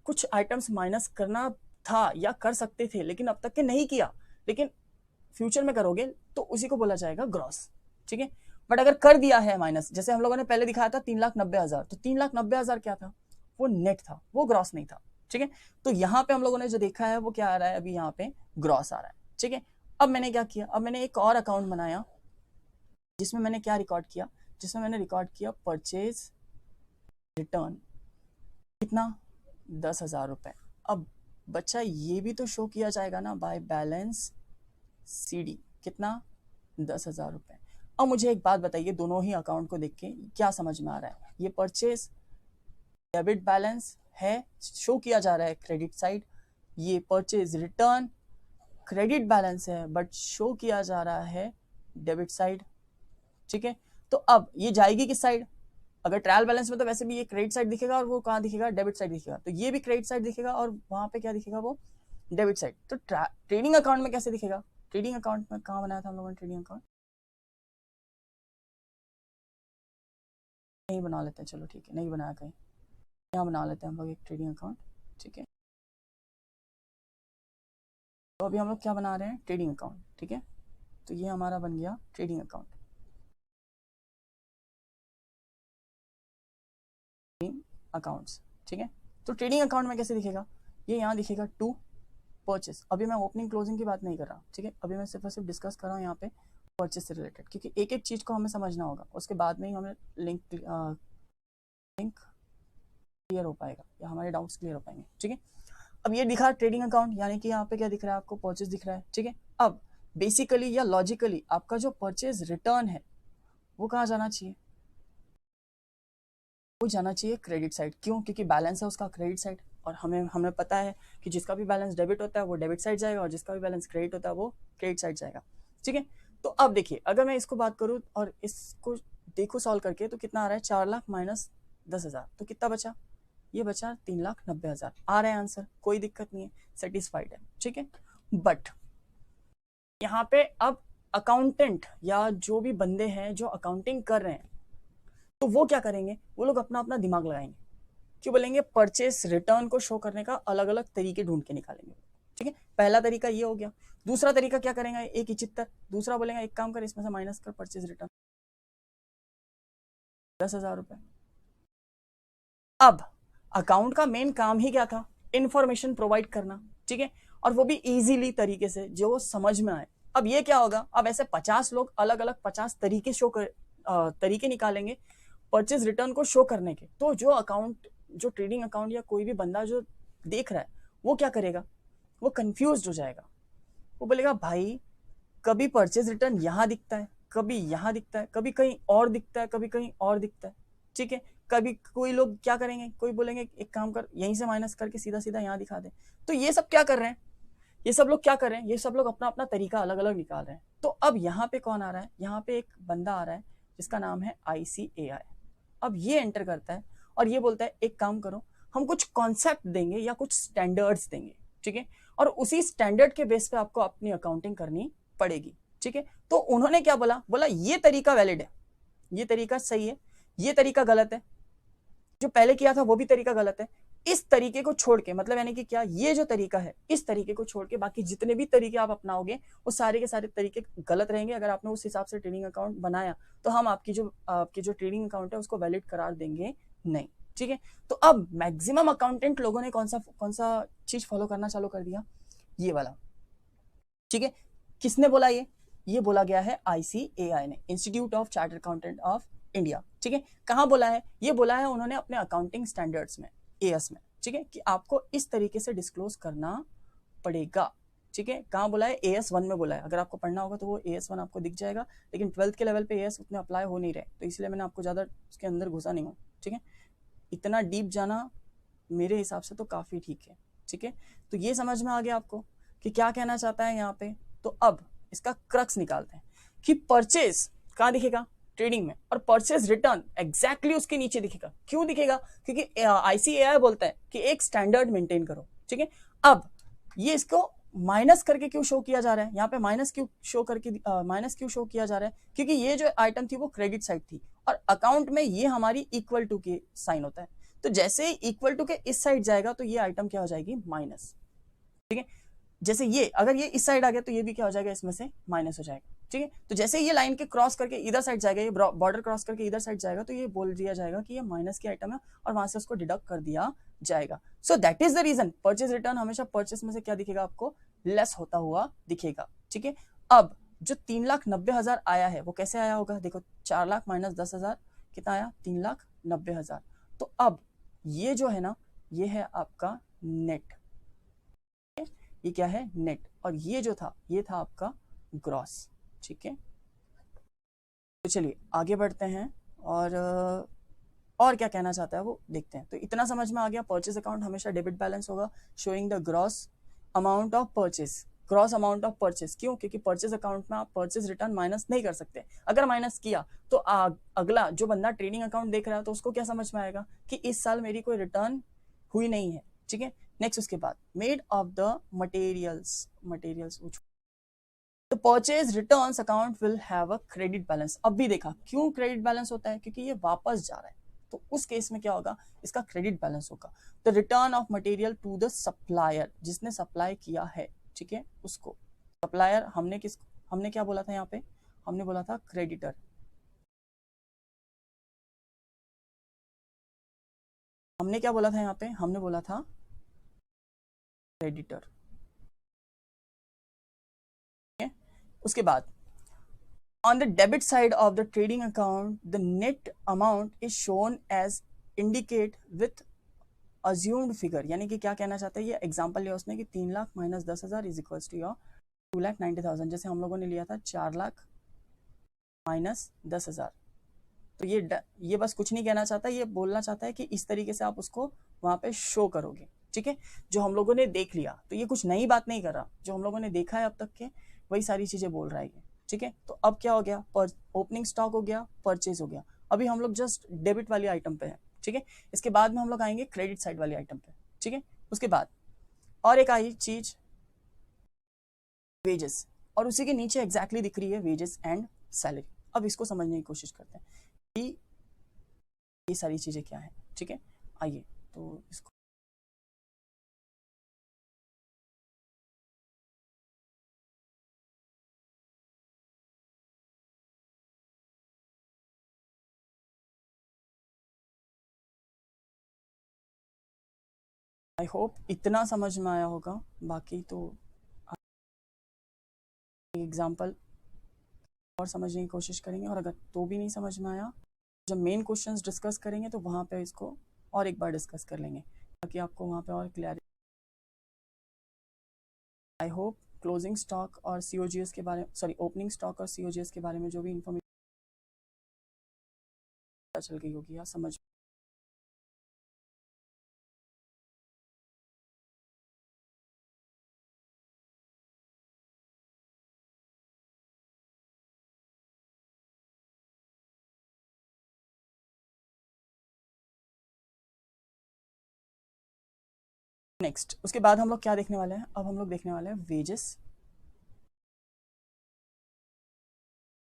[SPEAKER 1] कुछ आइटम्स माइनस करना था या कर सकते थे लेकिन अब तक के नहीं किया, लेकिन फ्यूचर में करोगे, तो उसी को बोला जाएगा ग्रॉस, ठीक है। बट अगर कर दिया है माइनस, जैसे हम लोगों ने पहले दिखाया था 3,90,000, तो 3,90,000 क्या था? वो नेट था, वो ग्रॉस नहीं था, ठीक है। तो यहाँ पे हम लोगों ने जो देखा है वो क्या आ रहा है? अभी यहाँ पे ग्रॉस आ रहा है, ठीक है। अब मैंने क्या किया? अब मैंने एक और अकाउंट बनाया जिसमें मैंने क्या रिकॉर्ड किया? जिसमें मैंने रिकॉर्ड किया परचेज रिटर्न, कितना? 10,000 रुपए। अब बच्चा ये भी तो शो किया जाएगा ना बाय बैलेंस सीडी, कितना? 10,000 रुपए। अब मुझे एक बात बताइए, दोनों ही अकाउंट को देख के क्या समझ में आ रहा है? ये परचेज डेबिट बैलेंस है, शो किया जा रहा है क्रेडिट साइड। ये परचेज रिटर्न क्रेडिट बैलेंस है बट शो किया जा रहा है डेबिट साइड, ठीक है। तो अब ये जाएगी किस साइड? अगर ट्रायल बैलेंस में तो वैसे भी ये क्रेडिट साइड दिखेगा और वो कहाँ दिखेगा? डेबिट साइड दिखेगा। तो ये भी क्रेडिट साइड दिखेगा और वहां पे क्या दिखेगा? वो डेबिट साइड। तो ट्रेडिंग अकाउंट में कैसे दिखेगा? ट्रेडिंग अकाउंट में कहाँ बनाया था हम लोगों ने ट्रेडिंग अकाउंट? नहीं बना लेते हैं, चलो ठीक है, नहीं बनाया कहीं, यहाँ बना लेते हैं हम लोग एक ट्रेडिंग अकाउंट, ठीक है। तो अभी हम लोग क्या बना रहे हैं? ट्रेडिंग अकाउंट, ठीक है। तो ये हमारा बन गया ट्रेडिंग अकाउंट, अकाउंट्स, ठीक है। तो ट्रेडिंग अकाउंट में कैसे दिखेगा? ये यहाँ दिखेगा टू परचेस। अभी मैं ओपनिंग क्लोजिंग की बात नहीं कर रहा, ठीक है। अभी मैं सिर्फ और सिर्फ डिस्कस कर रहा हूँ यहाँ पे परचेस से रिलेटेड, क्योंकि एक एक चीज को हमें समझना होगा, उसके बाद में ही हमें लिंक क्लियर हो पाएगा या हमारे डाउट्स क्लियर हो पाएंगे, ठीक है। अब ये दिखा ट्रेडिंग अकाउंट, यानी कि यहाँ पे क्या दिख रहा है आपको? परचेज दिख रहा है, ठीक है। अब बेसिकली या लॉजिकली आपका जो परचेज रिटर्न है वो कहाँ जाना चाहिए? वो जाना चाहिए क्रेडिट साइड। क्यों? क्योंकि बैलेंस है उसका क्रेडिट साइड, और हमें पता है कि जिसका भी बैलेंस डेबिट होता है वो डेबिट साइड जाएगा और जिसका भी बैलेंस क्रेडिट होता है वो क्रेडिट साइड जाएगा, ठीक है। तो अब देखिए, अगर मैं इसको बात करूँ और इसको देखो सॉल्व करके, तो कितना आ रहा है? 4 लाख माइनस 10,000, तो कितना बचा? ये बचा 3,90,000। आ रहा है आंसर, कोई दिक्कत नहीं है, सेटिस्फाइड है, ठीक है। बट यहाँ पे अब अकाउंटेंट या जो भी बंदे हैं जो अकाउंटिंग कर रहे हैं, तो वो क्या करेंगे? वो लोग अपना अपना दिमाग लगाएंगे। क्यों बोलेंगे? परचेस रिटर्न को शो करने का अलग अलग तरीके ढूंढ के निकालेंगे, ठीक है। पहला तरीका ये हो गया। दूसरा तरीका क्या करेंगे? एक ही चित्तर। दूसरा बोलेंगे एक काम कर, इसमें से माइनस कर परचेज रिटर्न, 10,000 रुपए। अब अकाउंट का मेन काम ही क्या था? इंफॉर्मेशन प्रोवाइड करना, ठीक है, और वो भी इजीली तरीके से जो समझ में आए। अब ये क्या होगा? अब ऐसे 50 लोग अलग अलग 50 तरीके तरीके निकालेंगे परचेज रिटर्न को शो करने के। तो जो अकाउंट, जो ट्रेडिंग अकाउंट या कोई भी बंदा जो देख रहा है, वो क्या करेगा? वो कंफ्यूज हो जाएगा। वो बोलेगा भाई कभी परचेज रिटर्न यहाँ दिखता है,
[SPEAKER 2] कभी यहाँ दिखता है, कभी कहीं और दिखता है, कभी कहीं और दिखता है, ठीक है। कभी कोई लोग क्या करेंगे, कोई बोलेंगे एक काम कर, यहीं से माइनस करके सीधा सीधा यहाँ दिखा दे। तो ये सब क्या कर रहे हैं, ये सब लोग क्या कर रहे हैं, ये सब लोग अपना अपना तरीका अलग अलग निकाल रहे हैं। तो अब यहाँ पे कौन आ रहा है, यहाँ पे एक बंदा आ रहा है जिसका नाम है ICAI। अब ये एंटर करता है और ये बोलता है एक काम करो, हम कुछ कॉन्सेप्ट देंगे या कुछ स्टैंडर्ड्स देंगे, ठीक है, और उसी स्टैंडर्ड के बेस पे आपको अपनी अकाउंटिंग करनी पड़ेगी, ठीक है। तो उन्होंने क्या बोला, बोला ये तरीका वैलिड है, ये तरीका सही है, ये तरीका गलत है, जो पहले किया था वो भी तरीका गलत है। इस तरीके को छोड़ के, मतलब यानी कि क्या, ये जो तरीका है इस तरीके को छोड़ के बाकी जितने भी तरीके आप अपनाओगे वो सारे के सारे तरीके गलत रहेंगे। अगर आपने उस हिसाब से ट्रेडिंग अकाउंट बनाया तो हम आपकी जो ट्रेडिंग अकाउंट है उसको वैलिड करार देंगे नहीं, ठीक है। तो अब मैक्सिमम अकाउंटेंट लोगों ने कौन सा चीज फॉलो करना चालू कर दिया, ये वाला, ठीक है। किसने बोला, ये बोला गया है ICAI ने, institute of chartered accountant of India, ठीक है। कहाँ बोला है, ये बोला है उन्होंने अपने अकाउंटिंग स्टैंडर्ड्स में, AS में, ठीक है, कि आपको इस तरीके से डिस्क्लोज करना पड़ेगा, ठीक है। कहाँ बोला है, AS1 में बोला है। अगर आपको पढ़ना होगा तो वो AS1 आपको दिख जाएगा, लेकिन 12th के लेवल पे AS उतने अप्लाई हो नहीं रहे, तो इसलिए मैंने आपको ज्यादा उसके अंदर घुसा नहीं हूँ, ठीक है। इतना डीप जाना मेरे हिसाब से तो काफी ठीक है, ठीक है। तो ये समझ में आ गया आपको कि क्या कहना चाहता है यहाँ पे। तो अब इसका क्रक्स निकालते हैं कि परचेज कहाँ दिखेगा, ट्रेडिंग में, और परचेज रिटर्न एग्जैक्टली उसके नीचे दिखेगा। क्यों दिखेगा, क्योंकि ICAI बोलता है कि एक स्टैंडर्ड मेंटेन करो, ठीक है। अब ये इसको माइनस करके क्यों शो किया जा रहा है, यहाँ पे माइनस क्यों शो किया जा रहा है, क्योंकि ये जो आइटम थी वो क्रेडिट साइड थी और अकाउंट में ये हमारी इक्वल टू के साइन होता है। तो जैसे ही इक्वल टू के इस साइड जाएगा तो ये आइटम क्या हो जाएगी, माइनस, ठीक है। जैसे ये अगर ये इस साइड आ गया तो ये भी क्या हो जाएगा, इसमें से माइनस हो जाएगा, ठीक है। तो जैसे ये लाइन के क्रॉस करके इधर साइड जाएगा, ये बॉर्डर क्रॉस करके इधर साइड जाएगा तो ये बोल दिया जाएगा कि ये माइनस की आइटम है और वहां से उसको डिडक्ट कर दिया जाएगा। So that is the reason purchase return हमेशा परचेज में से क्या दिखेगा, आपको लेस होता हुआ दिखेगा, ठीक है। अब जो 3,90,000 आया है वो कैसे आया होगा, देखो 4 लाख माइनस 10,000 कितना आया, 3,90,000। तो अब ये जो है ना, ये है आपका नेट, ये क्या है, नेट, और ये जो था ये था आपका ग्रॉस, ठीक है। तो चलिए आगे बढ़ते हैं और क्या कहना चाहता है वो देखते हैं। तो इतना समझ में आ गया, परचेज अकाउंट हमेशा डेबिट बैलेंस होगा, showing the gross amount of purchase, gross amount of purchase. क्यों, क्योंकि परचेज अकाउंट में आप परचेज रिटर्न माइनस नहीं कर सकते। अगर माइनस किया तो अगला जो बंदा ट्रेडिंग अकाउंट देख रहा है तो उसको क्या समझ में आएगा कि इस साल मेरी कोई रिटर्न हुई नहीं है, ठीक है। नेक्स्ट उसके बाद मेड ऑफ द मटेरियल्स तो purchase returns account will have a credit balance. अब भी देखा क्यों क्रेडिट बैलेंस होता है, क्योंकि ये वापस जा रहा है, तो उस केस में क्या होगा, इसका क्रेडिट बैलेंस होगा। The return of material to the supplier, जिसने सप्लाई किया है, ठीक है, उसको सप्लायर हमने क्या बोला था यहाँ पे, हमने बोला था क्रेडिटर, हमने क्या बोला था यहाँ पे, हमने बोला था क्रेडिटर, उसके बाद on the debit side of the trading account the net amount is shown as indicate with assumed figure। यानी कि क्या कहना चाहता है, ये एग्जांपल लिया उसने कि 3 lakh minus 10,000 is equals to your 2,90,000। जैसे हम लोगों ने लिया था 4 लाख माइनस 10,000। तो ये बस कुछ नहीं कहना चाहता, ये बोलना चाहता है कि इस तरीके से आप उसको वहां पे शो करोगे, ठीक है, जो हम लोगों ने देख लिया। तो ये कुछ नई बात नहीं कर रहा, जो हम लोगों ने देखा है अब तक के वही सारी चीजें बोल रहा है ये, ठीक है। तो अब क्या हो गया, ओपनिंग स्टॉक हो गया, परचेज हो गया। अभी हम लोग जस्ट डेबिट वाली आइटम पे हैं, ठीक है। इसके बाद में हम लोग आएंगे क्रेडिट साइड वाली आइटम पे, ठीक है। उसके बाद और एक आई चीज वेजेस, और उसी के नीचे एग्जैक्टली दिख रही है वेजेस एंड सैलरी। अब इसको समझने की कोशिश करते हैं कि ये सारी चीजें क्या है, ठीक है। आइए तो इसको आई होप इतना समझ में आया होगा। बाकी तो एग्जाम्पल और समझने की कोशिश करेंगे, और अगर तो भी नहीं समझ में आया, जब मेन क्वेश्चंस डिस्कस करेंगे तो वहाँ पे इसको और एक बार डिस्कस कर लेंगे ताकि आपको वहाँ पे और clarity. I hope closing stock और सीओजीएस के बारे में, सॉरी ओपनिंग स्टॉक और सीओजीएस के बारे में जो भी इंफॉर्मेशन चल गई होगी या समझ। नेक्स्ट उसके बाद हम लोग क्या देखने वाले हैं, अब हम लोग देखने वाले हैं wages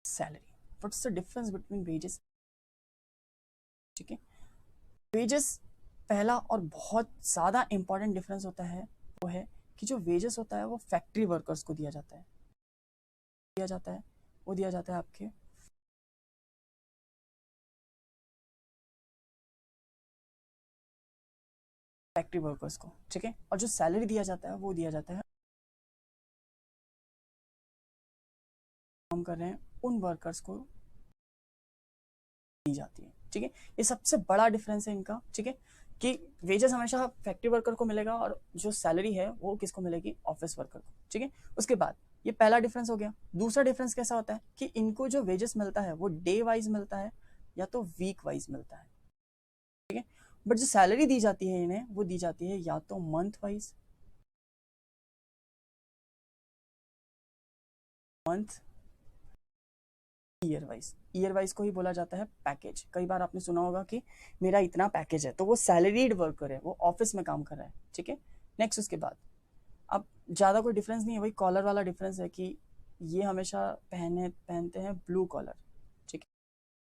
[SPEAKER 2] salary. What's the difference between wages, ठीक है। वेजेस पहला और बहुत ज़्यादा इंपॉर्टेंट डिफरेंस होता है वो है कि जो वेजेस होता है वो फैक्ट्री वर्कर्स को दिया जाता है, वो दिया जाता है आपके फैक्ट्री वर्कर्स को, ठीक है। और जो सैलरी दिया जाता है वो दिया जाता है काम कर रहे हैं उन वर्कर्स को दी जाती है, ठीक है। ये सबसे बड़ा डिफरेंस है इनका, ठीक है, कि वेजेस हमेशा फैक्ट्री वर्कर को मिलेगा और जो सैलरी है वो किसको मिलेगी, ऑफिस वर्कर को, ठीक है। उसके बाद ये पहला डिफरेंस हो गया। दूसरा डिफरेंस कैसा होता है कि इनको जो वेजेस मिलता है वो डे वाइज मिलता है या तो वीक वाइज मिलता है, ठीक है। बट जो सैलरी दी जाती है इन्हें वो दी जाती है या तो मंथ वाइज, ईयर वाइज को ही बोला जाता है पैकेज। कई बार आपने सुना होगा कि मेरा इतना पैकेज है, तो वो सैलरीड वर्कर है, वो ऑफिस में काम कर रहा है, ठीक है। नेक्स्ट उसके बाद अब ज़्यादा कोई डिफरेंस नहीं है, वही कॉलर वाला डिफरेंस है कि ये हमेशा पहनते हैं ब्लू कॉलर, ठीक है।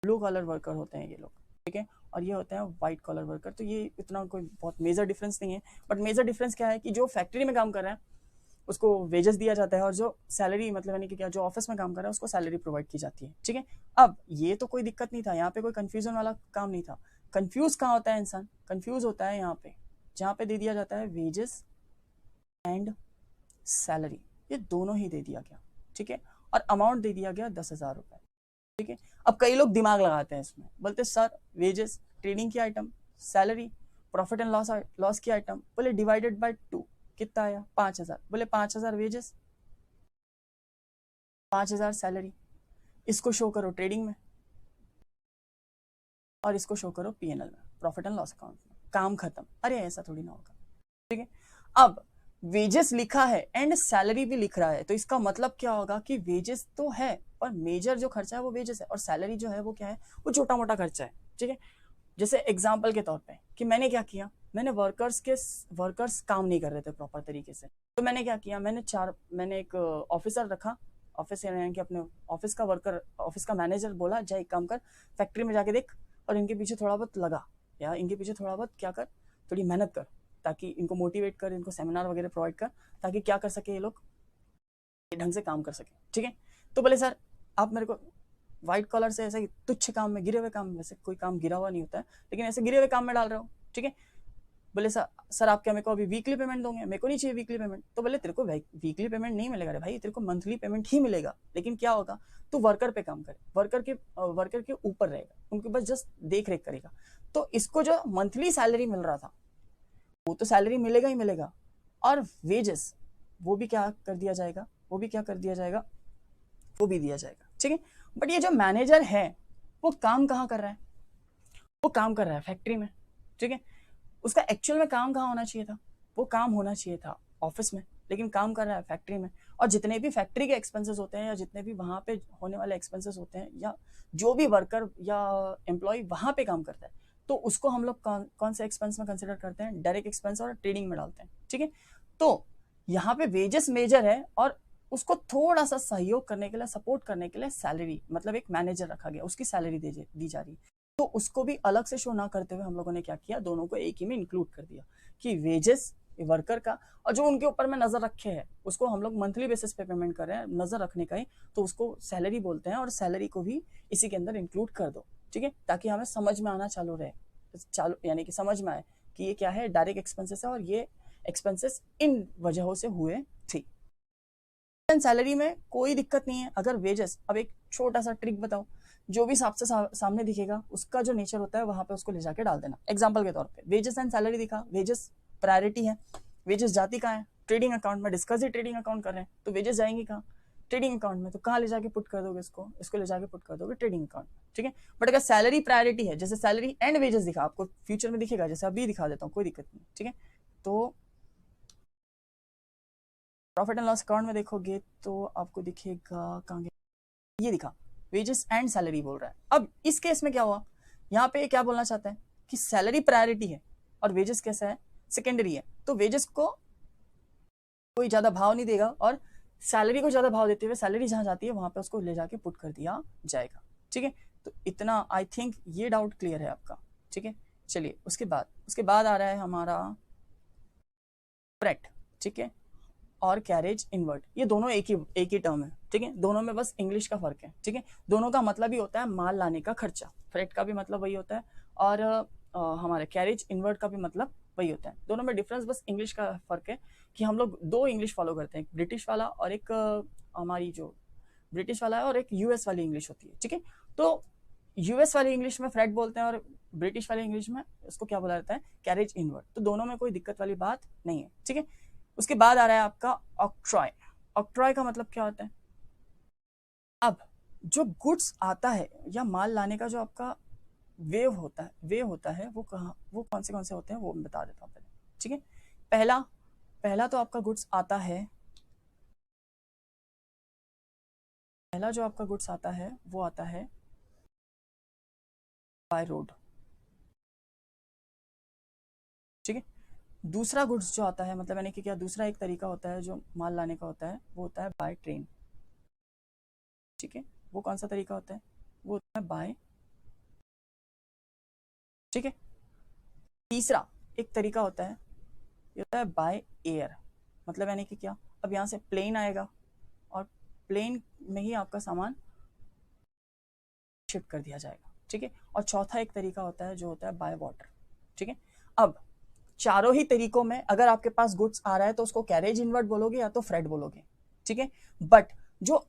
[SPEAKER 2] ब्लू कॉलर वर्कर होते हैं ये लोग, ठीक है, और ये होते हैं व्हाइट कॉलर वर्कर। तो ये इतना कोई बहुत मेजर डिफरेंस नहीं है, बट मेजर डिफरेंस क्या है कि जो फैक्ट्री में काम कर रहा है उसको वेजेस दिया जाता है और जो सैलरी मतलब यानी कि क्या जो ऑफिस में काम कर रहा है उसको सैलरी प्रोवाइड की जाती है, ठीक है। अब ये तो कोई दिक्कत नहीं था, यहाँ पे कोई कंफ्यूजन वाला काम नहीं था। कंफ्यूज कहाँ होता है इंसान, कंफ्यूज होता है यहाँ पे जहाँ पे दे दिया जाता है वेजेस एंड सैलरी, ये दोनों ही दे दिया गया, ठीक है। और अमाउंट दे दिया गया 10,000 रुपए, ठीक है। अब कई लोग दिमाग लगाते हैं इसमें, बोलते सर वेजेस ट्रेडिंग की item, salary profit and loss की आइटम, बोले डिवाइडेड बाय 2 कितना आया 5,000, बोले 5,000 वेजेस 5,000 सैलरी, इसको शो करो ट्रेडिंग में और इसको शो करो पीएनएल में, प्रॉफिट एंड लॉस अकाउंट में, काम खत्म। अरे ऐसा थोड़ी ना होगा, ठीक है। अब वेजेस लिखा है एंड सैलरी भी लिख रहा है, तो इसका मतलब क्या होगा कि वेजेस तो है और मेजर जो खर्चा है वो वेजेस है और सैलरी जो है वो क्या है, वो छोटा मोटा खर्चा है, ठीक है। जैसे एग्जाम्पल के तौर पे कि मैंने क्या किया, मैंने वर्कर्स काम नहीं कर रहे थे प्रॉपर तरीके से, तो मैंने क्या किया, मैंने एक ऑफिसर रखा, ऑफिस यानी कि अपने ऑफिस का वर्कर, ऑफिस का मैनेजर बोला जा एक काम कर, फैक्ट्री में जाके देख और इनके पीछे थोड़ा बहुत लगा या इनके पीछे थोड़ा बहुत क्या कर, थोड़ी मेहनत कर, ताकि इनको मोटिवेट कर, इनको सेमिनार वगैरह प्रोवाइड कर, ताकि क्या कर सके ये लोग ढंग से काम कर सके, ठीक है। तो बोले सर आप मेरे को व्हाइट कॉलर से ऐसे तुच्छ काम में, गिरे हुए काम में, वैसे कोई काम गिरा हुआ नहीं होता है लेकिन ऐसे गिरे हुए काम में डाल रहे हो, ठीक है। बोले सर आप क्या मेरे को अभी वीकली पेमेंट दोगे, मेरे को नहीं चाहिए वीकली पेमेंट। तो बोले तेरे को वीकली पेमेंट नहीं मिलेगा रे भाई, तेरे को मंथली पेमेंट ही मिलेगा, लेकिन क्या होगा तू वर्कर पे काम करे, वर्कर के ऊपर रहेगा, उनके बस जस्ट देख रेख करेगा। तो इसको जो मंथली सैलरी मिल रहा था वो तो सैलरी मिलेगा ही मिलेगा, और वेजेस वो भी क्या कर दिया जाएगा, वो भी दिया जाएगा, ठीक है। बट ये जो मैनेजर है वो काम कहाँ कर रहा है, वो काम कर रहा है फैक्ट्री में, ठीक है। उसका एक्चुअल में काम कहाँ होना चाहिए था, वो काम होना चाहिए था ऑफिस में, लेकिन काम कर रहा है फैक्ट्री में। और जितने भी फैक्ट्री के एक्सपेंसेस होते हैं या जितने भी वहां पे होने वाले एक्सपेंसेस होते हैं या जो भी वर्कर या एम्प्लॉय वहां पे काम करता है, तो उसको हम लोग कौन से एक्सपेंस में कंसिडर करते हैं, डायरेक्ट एक्सपेंस और ट्रेडिंग में डालते हैं, ठीक है। तो यहाँ पे वेजेस मेजर है और उसको थोड़ा सा सहयोग करने के लिए, सपोर्ट करने के लिए सैलरी, मतलब एक मैनेजर रखा गया, उसकी सैलरी दी जा रही है। तो उसको भी अलग से शो ना करते हुए हम लोगों ने क्या किया, दोनों को एक ही में इंक्लूड कर दिया कि वेजेस वर्कर का और जो उनके ऊपर में नजर रखे है उसको हम लोग मंथली बेसिस पे पेमेंट कर रहे हैं, नजर रखने का ही, तो उसको सैलरी बोलते हैं और सैलरी को भी इसी के अंदर इंक्लूड कर दो, ठीक है, ताकि हमें समझ में आना चालू यानी कि समझ में आए कि ये क्या है, डायरेक्ट एक्सपेंसेस है और ये एक्सपेंसेस इन वजहों से हुए थी। सैलरी में कोई दिक्कत नहीं है अगर वेजेस, अब एक छोटा सा ट्रिक बताओ, जो भी आपसे सामने दिखेगा उसका जो नेचर होता है वहां पे उसको ले जाके डाल देना। एग्जांपल के तौर पे वेजेस एंड सैलरी दिखा, वेजेस प्रायोरिटी है, वेजेस जाती कहाँ है, ट्रेडिंग अकाउंट में, डिस्कस ही ट्रेडिंग अकाउंट कर रहे हैं, तो वेजेस जाएंगी कहाँ? ट्रेडिंग अकाउंट में। तो कहाँ ले जाके पुट कर दोगे इसको ले जाके पुट कर दोगे ट्रेडिंग अकाउंट में, ठीक है। बट अगर सैलरी प्रायोरिटी है, जैसे सैलरी एंड वेजेस दिखा, आपको फ्यूचर में दिखेगा, जैसे अभी दिखा देता हूँ, कोई दिक्कत नहीं, ठीक है। तो प्रॉफिट एंड लॉस अकाउंट में देखोगे तो आपको दिखेगा, कहाँ गया, ये दिखा, वेजेस एंड सैलरी बोल रहा है। अब इस केस में क्या हुआ, यहाँ पे क्या बोलना चाहता है कि सैलरी प्रायोरिटी है और वेजेस कैसा है, सेकेंडरी है। तो वेजेस को कोई ज्यादा भाव नहीं देगा और सैलरी को ज्यादा भाव देते हुए सैलरी जहां जाती है वहां पे उसको ले जाके पुट कर दिया जाएगा, ठीक है। तो इतना आई थिंक ये डाउट क्लियर है आपका, ठीक है। चलिए उसके बाद आ रहा है हमारा फ्रेट, ठीक है, और कैरेज इनवर्ट। ये दोनों एक ही टर्म है, ठीक है। दोनों में बस इंग्लिश का फर्क है, ठीक है। दोनों का मतलब ही होता है माल लाने का खर्चा। फ्रेट का भी मतलब वही होता है और हमारे कैरेज इनवर्ट का भी मतलब वही होता है। दोनों में डिफरेंस बस इंग्लिश का फर्क है कि हम लोग दो इंग्लिश फॉलो करते हैं, ब्रिटिश वाला और एक हमारी जो ब्रिटिश वाला है और एक यूएस वाली इंग्लिश होती है, ठीक है। तो यूएस वाली इंग्लिश में फ्रेट बोलते हैं और ब्रिटिश वाली इंग्लिश में उसको क्या बोला जाता है, कैरेज इनवर्ट। तो दोनों में कोई दिक्कत वाली बात नहीं है, ठीक है। उसके बाद आ रहा है आपका ऑक्ट्रॉय। ऑक्ट्रॉय का मतलब क्या होता है, अब जो गुड्स आता है या माल लाने का जो आपका वे होता है वो कौन से होते हैं वो मैं बता देता हूँ पहले, ठीक है। पहला तो आपका गुड्स आता है, पहला जो आपका गुड्स आता है वो आता है बाय रोड, ठीक है। दूसरा गुड्स जो आता है, मतलब यानी कि क्या, दूसरा एक तरीका होता है जो माल लाने का होता है, वो होता है बाय ट्रेन, ठीक है। वो कौन सा तरीका होता है, वो होता है बाय, ठीक है। तीसरा एक तरीका होता है, ये होता है बाय एयर, मतलब यानी कि क्या, अब यहाँ से प्लेन आएगा और प्लेन में ही आपका सामान शिफ्ट कर दिया जाएगा, ठीक है। और चौथा एक तरीका होता है जो होता है बाय वाटर, ठीक है। अब चारों ही तरीकों में अगर आपके पास गुड्स आ रहा है तो उसको कैरेज इनवर्ट बोलोगे या तो फ्रेट बोलोगे, ठीक है। बट जो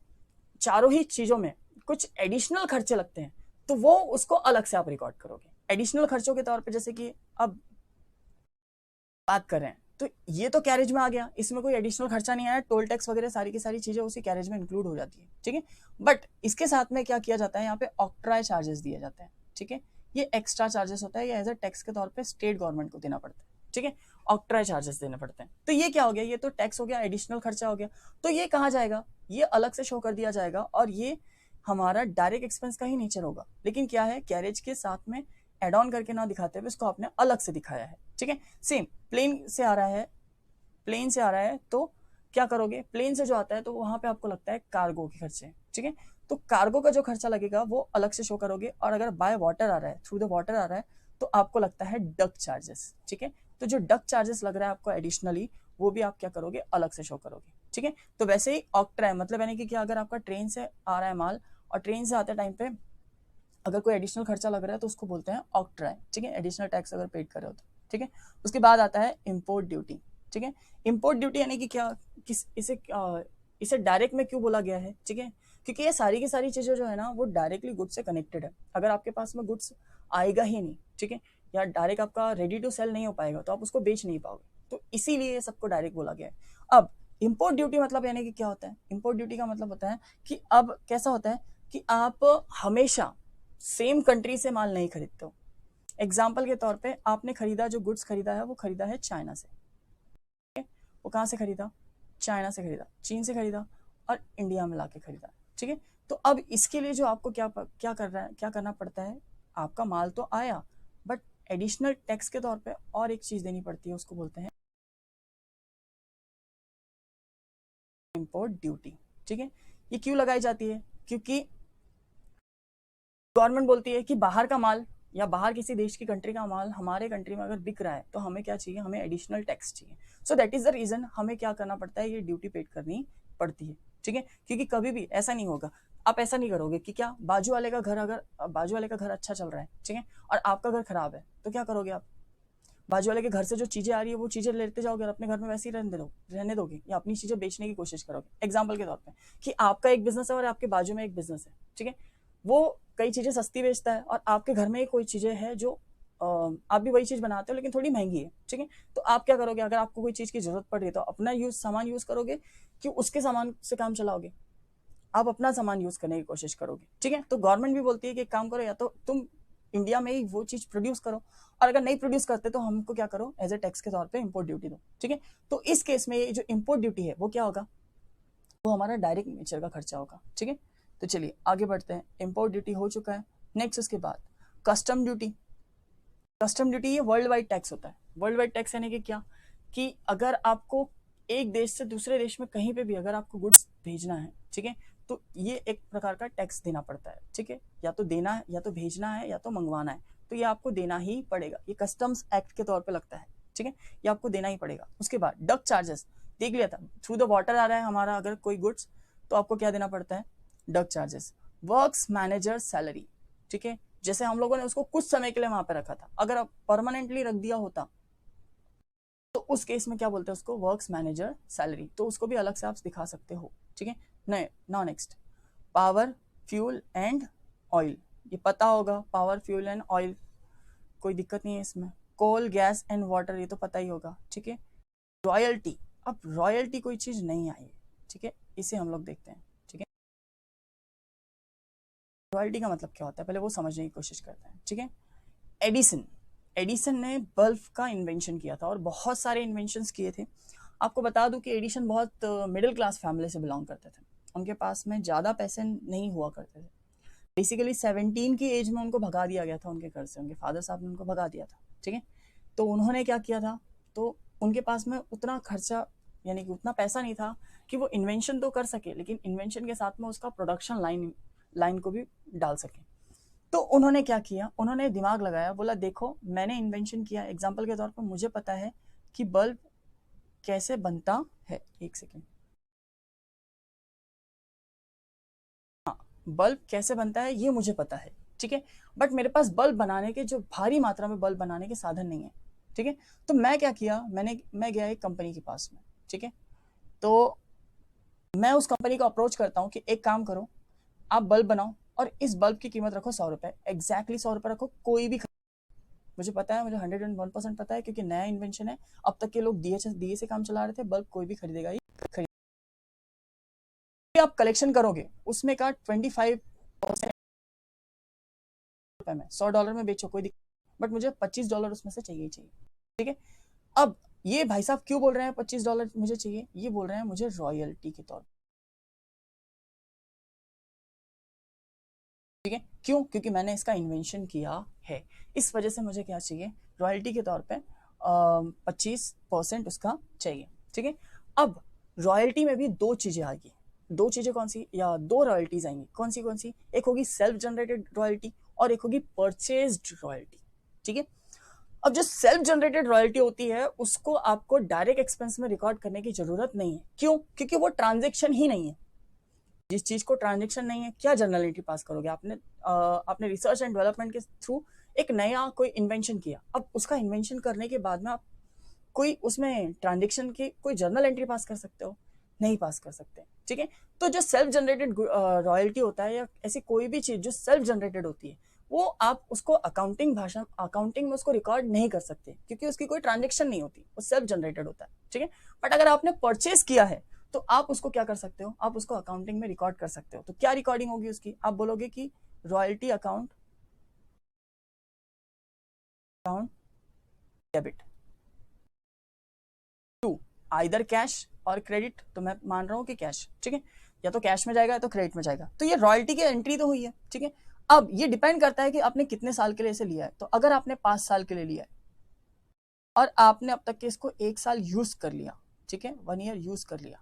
[SPEAKER 2] चारों ही चीजों में कुछ एडिशनल खर्चे लगते हैं तो वो उसको अलग से आप रिकॉर्ड करोगे एडिशनल खर्चों के तौर पे। जैसे कि अब बात कर रहे हैं तो ये तो कैरेज में आ गया, इसमें कोई एडिशनल खर्चा नहीं आया, टोल टैक्स वगैरह सारी की सारी चीजें उसी कैरेज में इंक्लूड हो जाती है, ठीक है। बट इसके साथ में क्या किया जाता है, यहाँ पे ऑक्ट्रॉय चार्जेस दिए जाते हैं, ठीक है। ये एक्स्ट्रा चार्जेस होता है, ये एज अ टैक्स के तौर पे स्टेट गवर्नमेंट को देना पड़ता है, ठीक है। ऑक्ट्रॉय चार्जेस देने पड़ते हैं। तो ये क्या हो गया, ये तो टैक्स हो गया, एडिशनल खर्चा हो गया। तो ये कहाँ जाएगा, ये अलग से शो कर दिया जाएगा और ये हमारा डायरेक्ट एक्सपेंस का ही नेचर होगा। लेकिन क्या है, कैरेज के साथ में एड ऑन करके ना दिखाते हुए इसको आपने अलग से दिखाया है, ठीक है। सेम प्लेन से आ रहा है तो क्या करोगे, प्लेन से जो आता है तो वहां पे आपको लगता है कार्गो के खर्चे, ठीक है। तो कार्गो का जो खर्चा लगेगा वो अलग से शो करोगे। और अगर बाय वाटर आ रहा है, थ्रू द वाटर आ रहा है, तो आपको लगता है डक चार्जेस, ठीक है। तो जो डक चार्जेस लग रहा है आपको एडिशनली, वो भी आप क्या करोगे, अलग से शो करोगे, ठीक है। तो वैसे ही ऑक्ट्रा है, मतलब यानी कि क्या, अगर आपका ट्रेन से आ रहा है माल और ट्रेन से आते टाइम पे अगर कोई एडिशनल खर्चा लग रहा है तो उसको बोलते हैं ऑक्ट्रा, ठीक है। एडिशनल टैक्स अगर पेड कर रहे हो तो, ठीक है। उसके बाद आता है इम्पोर्ट ड्यूटी, ठीक है। इम्पोर्ट ड्यूटी यानी कि क्या, इसे डायरेक्ट में क्यों बोला गया है, ठीक है, क्योंकि ये सारी की सारी चीजें जो है ना वो डायरेक्टली गुड्स से कनेक्टेड है। अगर आपके पास में गुड्स आएगा ही नहीं, ठीक है, या डायरेक्ट आपका रेडी टू सेल नहीं हो पाएगा तो आप उसको बेच नहीं पाओगे, तो इसीलिए सबको डायरेक्ट बोला गया है। अब इम्पोर्ट ड्यूटी मतलब यानी कि क्या होता है, इम्पोर्ट ड्यूटी का मतलब होता है कि अब कैसा होता है कि आप हमेशा सेम कंट्री से माल नहीं खरीदते हो। एग्जाम्पल के तौर पे आपने खरीदा, जो गुड्स खरीदा है वो खरीदा है चाइना से, वो कहाँ से खरीदा, चाइना से खरीदा, चीन से खरीदा और इंडिया में लाके खरीदा, ठीक है। तो अब इसके लिए जो आपको क्या करना पड़ता है, आपका माल तो आया बट एडिशनल टैक्स के तौर पे और एक चीज देनी पड़ती है, उसको बोलते हैं इम्पोर्ट ड्यूटी, ठीक है। ये क्यों लगाई जाती है, क्योंकि गवर्नमेंट बोलती है कि बाहर का माल या बाहर किसी देश की कंट्री का माल हमारे कंट्री में अगर बिक रहा है तो हमें क्या चाहिए, हमें एडिशनल टैक्स चाहिए। So that is the reason हमें क्या करना पड़ता है, ये ड्यूटी पेड करनी पड़ती है, ठीक है। क्योंकि कभी भी ऐसा नहीं होगा, आप ऐसा नहीं करोगे कि क्या बाजू वाले का घर अच्छा चल रहा है, ठीक है, और आपका घर खराब है, तो क्या करोगे आप, बाजू वाले के घर से जो चीजें आ रही है वो चीजें लेते जाओगे और अपने घर में वैसे ही रहने दोगे या अपनी चीजें बेचने की कोशिश करोगे। एग्जाम्पल के तौर पे कि आपका एक बिजनेस है और आपके बाजू में एक बिजनेस है, ठीक है, वो कई चीजें सस्ती बेचता है और आपके घर में कोई चीजें है जो आप भी वही चीज बनाते हो लेकिन थोड़ी महंगी है, ठीक है। तो आप क्या करोगे, अगर आपको कोई चीज की जरूरत पड़ रही है तो अपना सामान यूज करोगे कि उसके सामान से काम चलाओगे? आप अपना सामान यूज करने की कोशिश करोगे, ठीक है। तो गवर्नमेंट भी बोलती है कि एक काम करो, या तो तुम इंडिया में ही वो चीज प्रोड्यूस करो, और अगर नहीं प्रोड्यूस करते तो हमको क्या करो, एज ए टैक्स के तौर पे इंपोर्ट ड्यूटी दो, ठीक है। तो इस केस में ये जो इंपोर्ट ड्यूटी है वो क्या होगा, वो हमारा डायरेक्ट नेचर का खर्चा होगा, ठीक है। तो चलिए आगे बढ़ते हैं। इंपोर्ट ड्यूटी हो चुका है। नेक्स्ट उसके बाद कस्टम ड्यूटी। कस्टम ड्यूटी ये वर्ल्ड वाइड टैक्स होता है। वर्ल्ड वाइड टैक्स यानी कि क्या, कि अगर आपको एक देश से दूसरे देश में कहीं पे भी अगर आपको गुड्स भेजना है, ठीक है, तो ये एक प्रकार का टैक्स देना पड़ता है, ठीक है। या तो देना है, या तो भेजना है, या तो मंगवाना है, तो ये आपको देना ही पड़ेगा। ये कस्टम्स एक्ट के तौर पे लगता है, ठीक है। ये आपको देना ही पड़ेगा। उसके बाद डक चार्जेस देख लिया था, थ्रू द वाटर आ रहा है हमारा अगर कोई गुड्स, तो आपको क्या देना पड़ता है, duck charges. Works manager salary, ठीक है। जैसे हम लोगों ने उसको कुछ समय के लिए वहां पे रखा था, अगर आप परमानेंटली रख दिया होता तो उस केस में क्या बोलते हैं उसको, वर्क्स मैनेजर सैलरी, तो उसको भी अलग से आप दिखा सकते हो, ठीक है। Next power fuel and oil, ये पता होगा, पावर फ्यूल एंड ऑयल कोई दिक्कत नहीं है इसमें। कोल गैस एंड वाटर, ये तो पता ही होगा, ठीक है। रॉयल्टी, अब रॉयल्टी कोई चीज नहीं आई है, ठीक है, इसे हम लोग देखते हैं, ठीक है। रॉयल्टी का मतलब क्या होता है पहले वो समझने की कोशिश करते हैं, ठीक है। एडिसन ने बल्ब का इन्वेंशन किया था और बहुत सारे इन्वेंशंस किए थे। आपको बता दूं कि एडिसन बहुत मिडिल क्लास फैमिली से बिलोंग करते थे, उनके पास में ज़्यादा पैसे नहीं हुआ करते थे। बेसिकली 17 की एज में उनको भगा दिया गया था उनके घर से, उनके फादर साहब ने उनको भगा दिया था, ठीक है। तो उन्होंने क्या किया था, तो उनके पास में उतना खर्चा यानी कि उतना पैसा नहीं था कि वो इन्वेंशन तो कर सके, लेकिन इन्वेंशन के साथ में उसका प्रोडक्शन लाइन को भी डाल सके। तो उन्होंने क्या किया, उन्होंने दिमाग लगाया, बोला देखो मैंने इन्वेंशन किया, एग्जाम्पल के तौर पर मुझे पता है कि बल्ब कैसे बनता है। एक सेकेंड, हाँ, बल्ब कैसे बनता है ये मुझे पता है, ठीक है। बट मेरे पास बल्ब बनाने के, जो भारी मात्रा में बल्ब बनाने के साधन नहीं है, ठीक है। तो मैं क्या किया, मैं गया एक कंपनी के पास में, ठीक है। तो मैं उस कंपनी को अप्रोच करता हूँ कि एक काम करो, आप बल्ब बनाओ और इस बल्ब की कीमत रखो 100 रुपए, एग्जैक्टली 100 रुपए रखो, कोई भी मुझे पता है, मुझे 101% पता है, क्योंकि नया इन्वेंशन है। अब तक के लोग दिए से काम चला रहे थे, बल्ब कोई भी खरीदेगा ही खरीद। आप कलेक्शन करोगे उसमें का 25% में $100 में बेचो, कोई दिक्कत, बट मुझे $25 उसमें से चाहिए ही चाहिए, ठीक है। अब ये भाई साहब क्यों बोल रहे हैं $25 मुझे चाहिए, ये बोल रहे हैं मुझे रॉयल्टी के तौर, ठीक है। क्यों, क्योंकि मैंने इसका इन्वेंशन किया है, इस वजह से मुझे क्या चाहिए, रॉयल्टी के तौर पे 25% उसका चाहिए, ठीक है। अब रॉयल्टी में भी दो चीजें आएगी, दो चीजें कौन सी, या दो रॉयल्टीज आएंगी, कौन सी, एक होगी सेल्फ जनरेटेड रॉयल्टी और एक होगी परचेज्ड रॉयल्टी, ठीक है। अब जो सेल्फ जनरेटेड रॉयल्टी होती है उसको आपको डायरेक्ट एक्सपेंस में रिकॉर्ड करने की जरूरत नहीं है, क्यों, क्योंकि वो ट्रांजेक्शन ही नहीं है। जिस चीज को ट्रांजेक्शन नहीं है, क्या जर्नल एंट्री पास करोगे, आपने रिसर्च एंड डेवलपमेंट के थ्रू एक नया कोई इन्वेंशन किया, अब उसका इन्वेंशन करने के बाद में आप कोई उसमें ट्रांजेक्शन की कोई जर्नल एंट्री पास कर सकते हो, नहीं पास कर सकते, ठीक है। तो जो सेल्फ जनरेटेड रॉयल्टी होता है या ऐसी कोई भी चीज जो सेल्फ जनरेटेड होती है, वो आप उसको अकाउंटिंग में उसको रिकॉर्ड नहीं कर सकते, क्योंकि उसकी कोई ट्रांजेक्शन नहीं होती, वो सेल्फ जनरेटेड होता है, ठीक है। बट अगर आपने परचेज किया है तो आप उसको क्या कर सकते हो, आप उसको अकाउंटिंग में रिकॉर्ड कर सकते हो। तो क्या रिकॉर्डिंग होगी उसकी, आप बोलोगे कि royalty account debit to either cash और क्रेडिट, तो मैं मान रहा हूं कि कैश, ठीक है, या तो कैश में जाएगा या तो क्रेडिट में जाएगा। तो ये रॉयल्टी की एंट्री तो हुई है, ठीक है। अब ये डिपेंड करता है कि आपने कितने साल के लिए इसे लिया है। तो अगर आपने 5 साल के लिए लिया है और आपने अब तक के इसको 1 साल यूज कर लिया, ठीक है, 1 ईयर यूज कर लिया,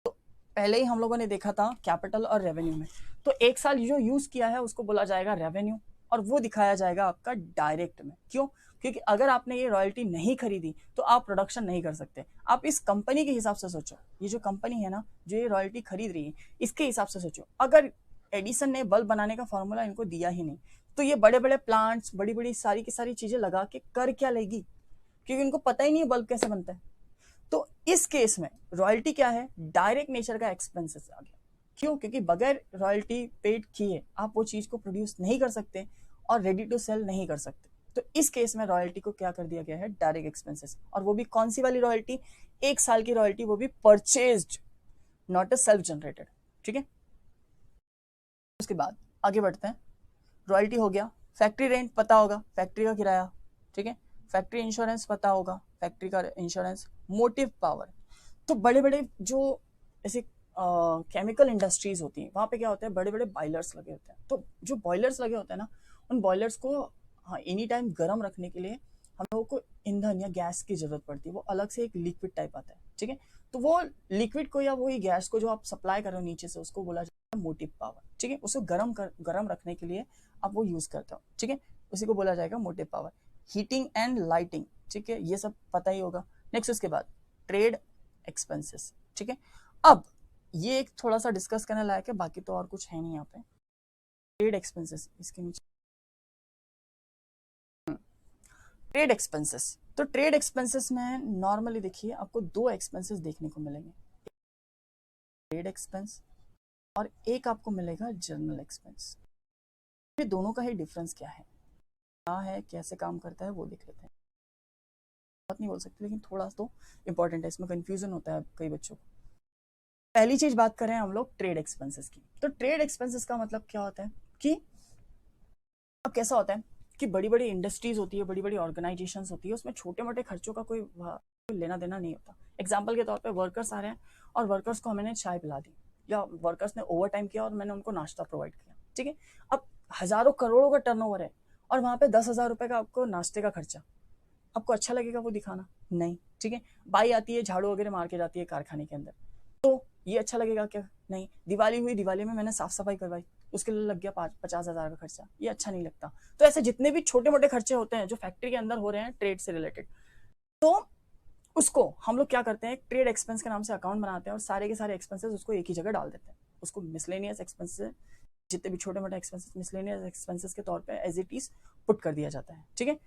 [SPEAKER 2] पहले ही हम लोगों ने देखा था कैपिटल और रेवेन्यू में, तो 1 साल जो यूज किया है उसको बोला जाएगा रेवेन्यू, और वो दिखाया जाएगा आपका डायरेक्ट में। क्यों, क्योंकि अगर आपने ये रॉयल्टी नहीं खरीदी तो आप प्रोडक्शन नहीं कर सकते। आप इस कंपनी के हिसाब से सोचो, ये जो कंपनी है ना जो ये रॉयल्टी खरीद रही है, इसके हिसाब से सोचो, अगर एडिसन ने बल्ब बनाने का फॉर्मूला इनको दिया ही नहीं, तो ये बड़े बड़े प्लांट्स, बड़ी बड़ी सारी की सारी चीजें लगा के कर क्या लेगी, क्योंकि इनको पता ही नहीं है बल्ब कैसे बनता है। तो इस केस में रॉयल्टी क्या है, डायरेक्ट नेचर का एक्सपेंसेस आ गया। क्यों, क्योंकि बगैर रॉयल्टी पेड किए आप वो चीज को प्रोड्यूस नहीं कर सकते और रेडी टू सेल नहीं कर सकते, तो इस केस में रॉयल्टी को क्या कर दिया गया है, डायरेक्ट एक्सपेंसेस, और वो भी कौन सी वाली रॉयल्टी, 1 साल की रॉयल्टी, वो भी purchased, not a self generated. ठीक है, उसके बाद आगे बढ़ते हैं। रॉयल्टी हो गया, फैक्ट्री रेंट पता होगा, फैक्ट्री का किराया। ठीक है, फैक्ट्री इंश्योरेंस पता होगा, फैक्ट्री का इंश्योरेंस। मोटिव पावर, तो बड़े बड़े जो ऐसे केमिकल इंडस्ट्रीज होती हैं, वहां पे क्या होता है, बड़े बड़े बॉयलर्स लगे होते हैं। तो जो बॉयलर्स लगे होते हैं ना, उन बॉयलर्स को हाँ एनी टाइम गर्म रखने के लिए हम लोगों को ईंधन या गैस की जरूरत पड़ती है। वो अलग से एक लिक्विड टाइप आता है। ठीक है, तो वो लिक्विड को या वही गैस को जो आप सप्लाई कर रहे हो नीचे से, उसको बोला जाता है मोटिव पावर। ठीक है, उसको गर्म रखने के लिए आप वो यूज करते हो। ठीक है, उसी को बोला जाएगा motive power. Heating and lighting, ठीक है, ये सब पता ही होगा। नेक्स्ट उसके बाद ट्रेड एक्सपेंसेस। ठीक है, अब ये एक थोड़ा सा डिस्कस करने लायक है, बाकी तो और कुछ है नहीं यहाँ पे। ट्रेड एक्सपेंसेस, इसके नीचे ट्रेड एक्सपेंसेस। तो ट्रेड एक्सपेंसेस में नॉर्मली देखिए आपको 2 एक्सपेंसेस देखने को मिलेंगे, ट्रेड एक्सपेंस और एक आपको मिलेगा जर्नल एक्सपेंस। ये दोनों का ही डिफरेंस क्या है, कैसे काम करता है वो देख लेते हैं। बात नहीं बोल सकते, लेकिन थोड़ा तो इंपॉर्टेंट है, इसमें कंफ्यूजन होता है कई बच्चों को। पहली चीज बात करें हम लोग ट्रेड एक्सपेंसेस की, तो ट्रेड एक्सपेंसेस का मतलब क्या होता है कि अब कैसा होता है कि बड़ी बड़ी इंडस्ट्रीज होती है, बड़ी बड़ी ऑर्गेनाइजेशंस होती है, उसमें छोटे मोटे खर्चों का कोई लेना देना नहीं होता। एग्जाम्पल के तौर पे वर्कर्स आ रहे हैं और वर्कर्स को मैंने चाय पिला दी, या वर्कर्स ने ओवर टाइम किया और मैंने उनको नाश्ता प्रोवाइड किया। ठीक है, अब हजारों करोड़ों का टर्नओवर है और वहां पे 10,000 रुपए का आपको नाश्ते का खर्चा, आपको अच्छा लगेगा वो दिखाना? नहीं। ठीक है, बाई आती है झाड़ू वगैरह मार के जाती है कारखाने के अंदर, तो ये अच्छा लगेगा क्या? नहीं। दिवाली हुई, दिवाली में मैंने साफ सफाई करवाई, उसके लिए लग गया 50,000 का खर्चा, ये अच्छा नहीं लगता। तो ऐसे जितने भी छोटे मोटे खर्चे होते हैं जो फैक्ट्री के अंदर हो रहे हैं ट्रेड से रिलेटेड, तो उसको हम लोग क्या करते हैं, ट्रेड एक्सपेंस के नाम से अकाउंट बनाते हैं और सारे के सारे एक्सपेंसेस उसको एक ही जगह डाल देते हैं। उसको मिसलेनियस एक्सपेंसेस, जितने भी छोटे मोटे एक्सपेंसेस मिसलेनियस एक्सपेंसेस के तौर पे एज इट इज पुट कर दिया जाता है। ठीक है,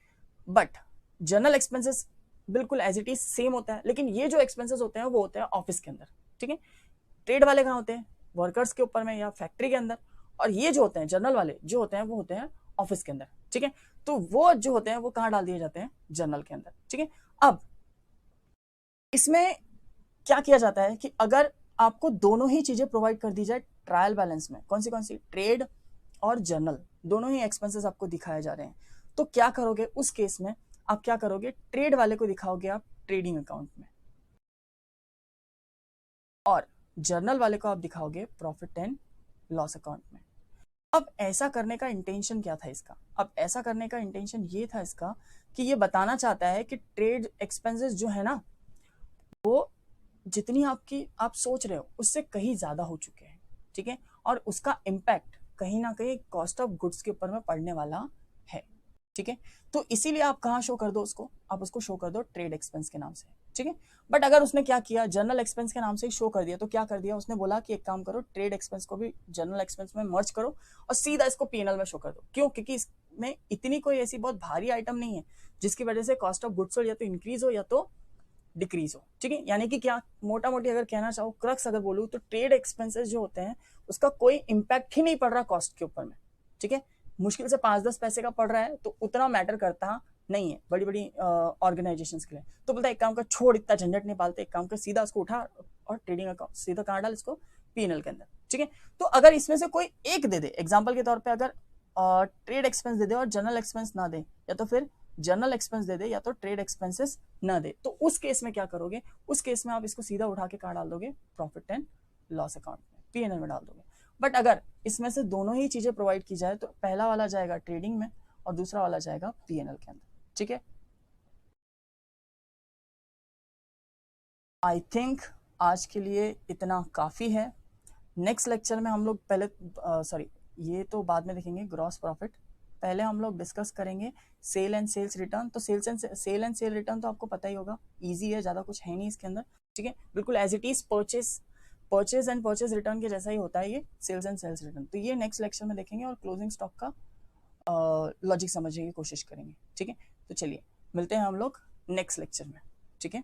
[SPEAKER 2] बट जनरल एक्सपेंसेस बिल्कुल एज इट इज सेम होता है, लेकिन ये जो एक्सपेंसेस होते हैं वो होते हैं ऑफिस के अंदर। ठीक है, ट्रेड वाले कहाँ होते हैं, वर्कर्स के ऊपर में या फैक्ट्री के अंदर, और ये जो होते हैं जनरल वाले जो होते हैं वो होते हैं ऑफिस के अंदर। ठीक है, तो वो जो होते हैं वो कहाँ डाल दिए जाते हैं, जनरल के अंदर। ठीक है, अब इसमें क्या किया जाता है कि अगर आपको दोनों ही चीजें प्रोवाइड कर दी जाए ट्रायल बैलेंस में, कौन सी ट्रेड और जर्नल, दोनों ही एक्सपेंसेस आपको दिखाए जा रहे हैं, तो क्या करोगे उस केस में, आप क्या करोगे, ट्रेड वाले को दिखाओगे आप ट्रेडिंग अकाउंट में और जर्नल वाले को आप दिखाओगे प्रॉफिट एंड लॉस अकाउंट में। अब ऐसा करने का इंटेंशन क्या था इसका, अब ऐसा करने का इंटेंशन ये था इसका कि ये बताना चाहता है कि ट्रेड एक्सपेंसेस जो है ना, वो जितनी आपकी आप सोच रहे हो उससे कहीं ज्यादा हो चुके हैं। ठीक है, और उसका इम्पैक्ट कहीं ना कहीं कॉस्ट ऑफ गुड्स के ऊपर में पड़ने वाला है। ठीक है, तो इसीलिए आप कहाँ शो कर दो उसको, आप उसको शो कर दो ट्रेड एक्सपेंस के नाम से। ठीक है, बट अगर उसने क्या किया, जनरल एक्सपेंस के नाम से ही शो कर दिया, तो क्या कर दिया उसने, बोला कि एक काम करो, ट्रेड एक्सपेंस को भी जनरल एक्सपेंस में मर्ज करो और सीधा इसको पीएनएल में शो कर दो। क्यों? क्योंकि इसमें इतनी कोई ऐसी बहुत भारी आइटम नहीं है जिसकी वजह से कॉस्ट ऑफ गुड्स या तो इंक्रीज हो या तो डिक्रीज हो। ठीक है, यानी कि क्या, मोटा मोटी अगर कहना चाहो, क्रक्स अगर बोलूं, तो ट्रेड एक्सपेंसेस जो होते हैं उसका कोई इंपैक्ट ही नहीं पड़ रहा कॉस्ट के ऊपर में। ठीक है, मुश्किल से 5-10 पैसे का पड़ रहा है तो उतना मैटर करता नहीं है बड़ी बड़ी ऑर्गेनाइजेशंस के लिए। तो बोलता है एक काम कर, छोड़, इतना झंझट नहीं पालते, एक काम कर, सीधा उसको उठा और ट्रेडिंग अकाउंट सीधा कहाँ डाल, इसको पीएनएल के अंदर। ठीक है, तो अगर इसमें से कोई एक दे दे, एग्जाम्पल के तौर पर अगर ट्रेड एक्सपेंस दे दे और जनरल एक्सपेंस ना दे, या तो फिर जनरल एक्सपेंस दे दे या तो ट्रेड एक्सपेंसेस ना दे, तो उस केस में क्या करोगे, उस केस में आप इसको सीधा उठा के कहाँ डाल दोगे, प्रॉफिट एंड लॉस अकाउंट में, पीएनएल में डाल दोगे। बट अगर इसमें से दोनों ही चीजें प्रोवाइड की जाए तो पहला वाला जाएगा ट्रेडिंग में और दूसरा वाला जाएगा पीएनएल के अंदर। ठीक है, आई थिंक आज के लिए इतना काफी है। नेक्स्ट लेक्चर में हम लोग पहले ये तो बाद में देखेंगे ग्रॉस प्रॉफिट, पहले हम लोग डिस्कस करेंगे सेल एंड सेल्स रिटर्न। तो सेल एंड सेल रिटर्न तो आपको पता ही होगा, इजी है, ज्यादा कुछ है नहीं इसके अंदर। ठीक है, बिल्कुल as it is purchase and purchase return के जैसा ही होता है ये सेल्स एंड सेल्स रिटर्न। तो ये नेक्स्ट लेक्चर में देखेंगे और क्लोजिंग स्टॉक का लॉजिक समझने की कोशिश करेंगे। ठीक है, तो चलिए मिलते हैं हम लोग नेक्स्ट लेक्चर में। ठीक है।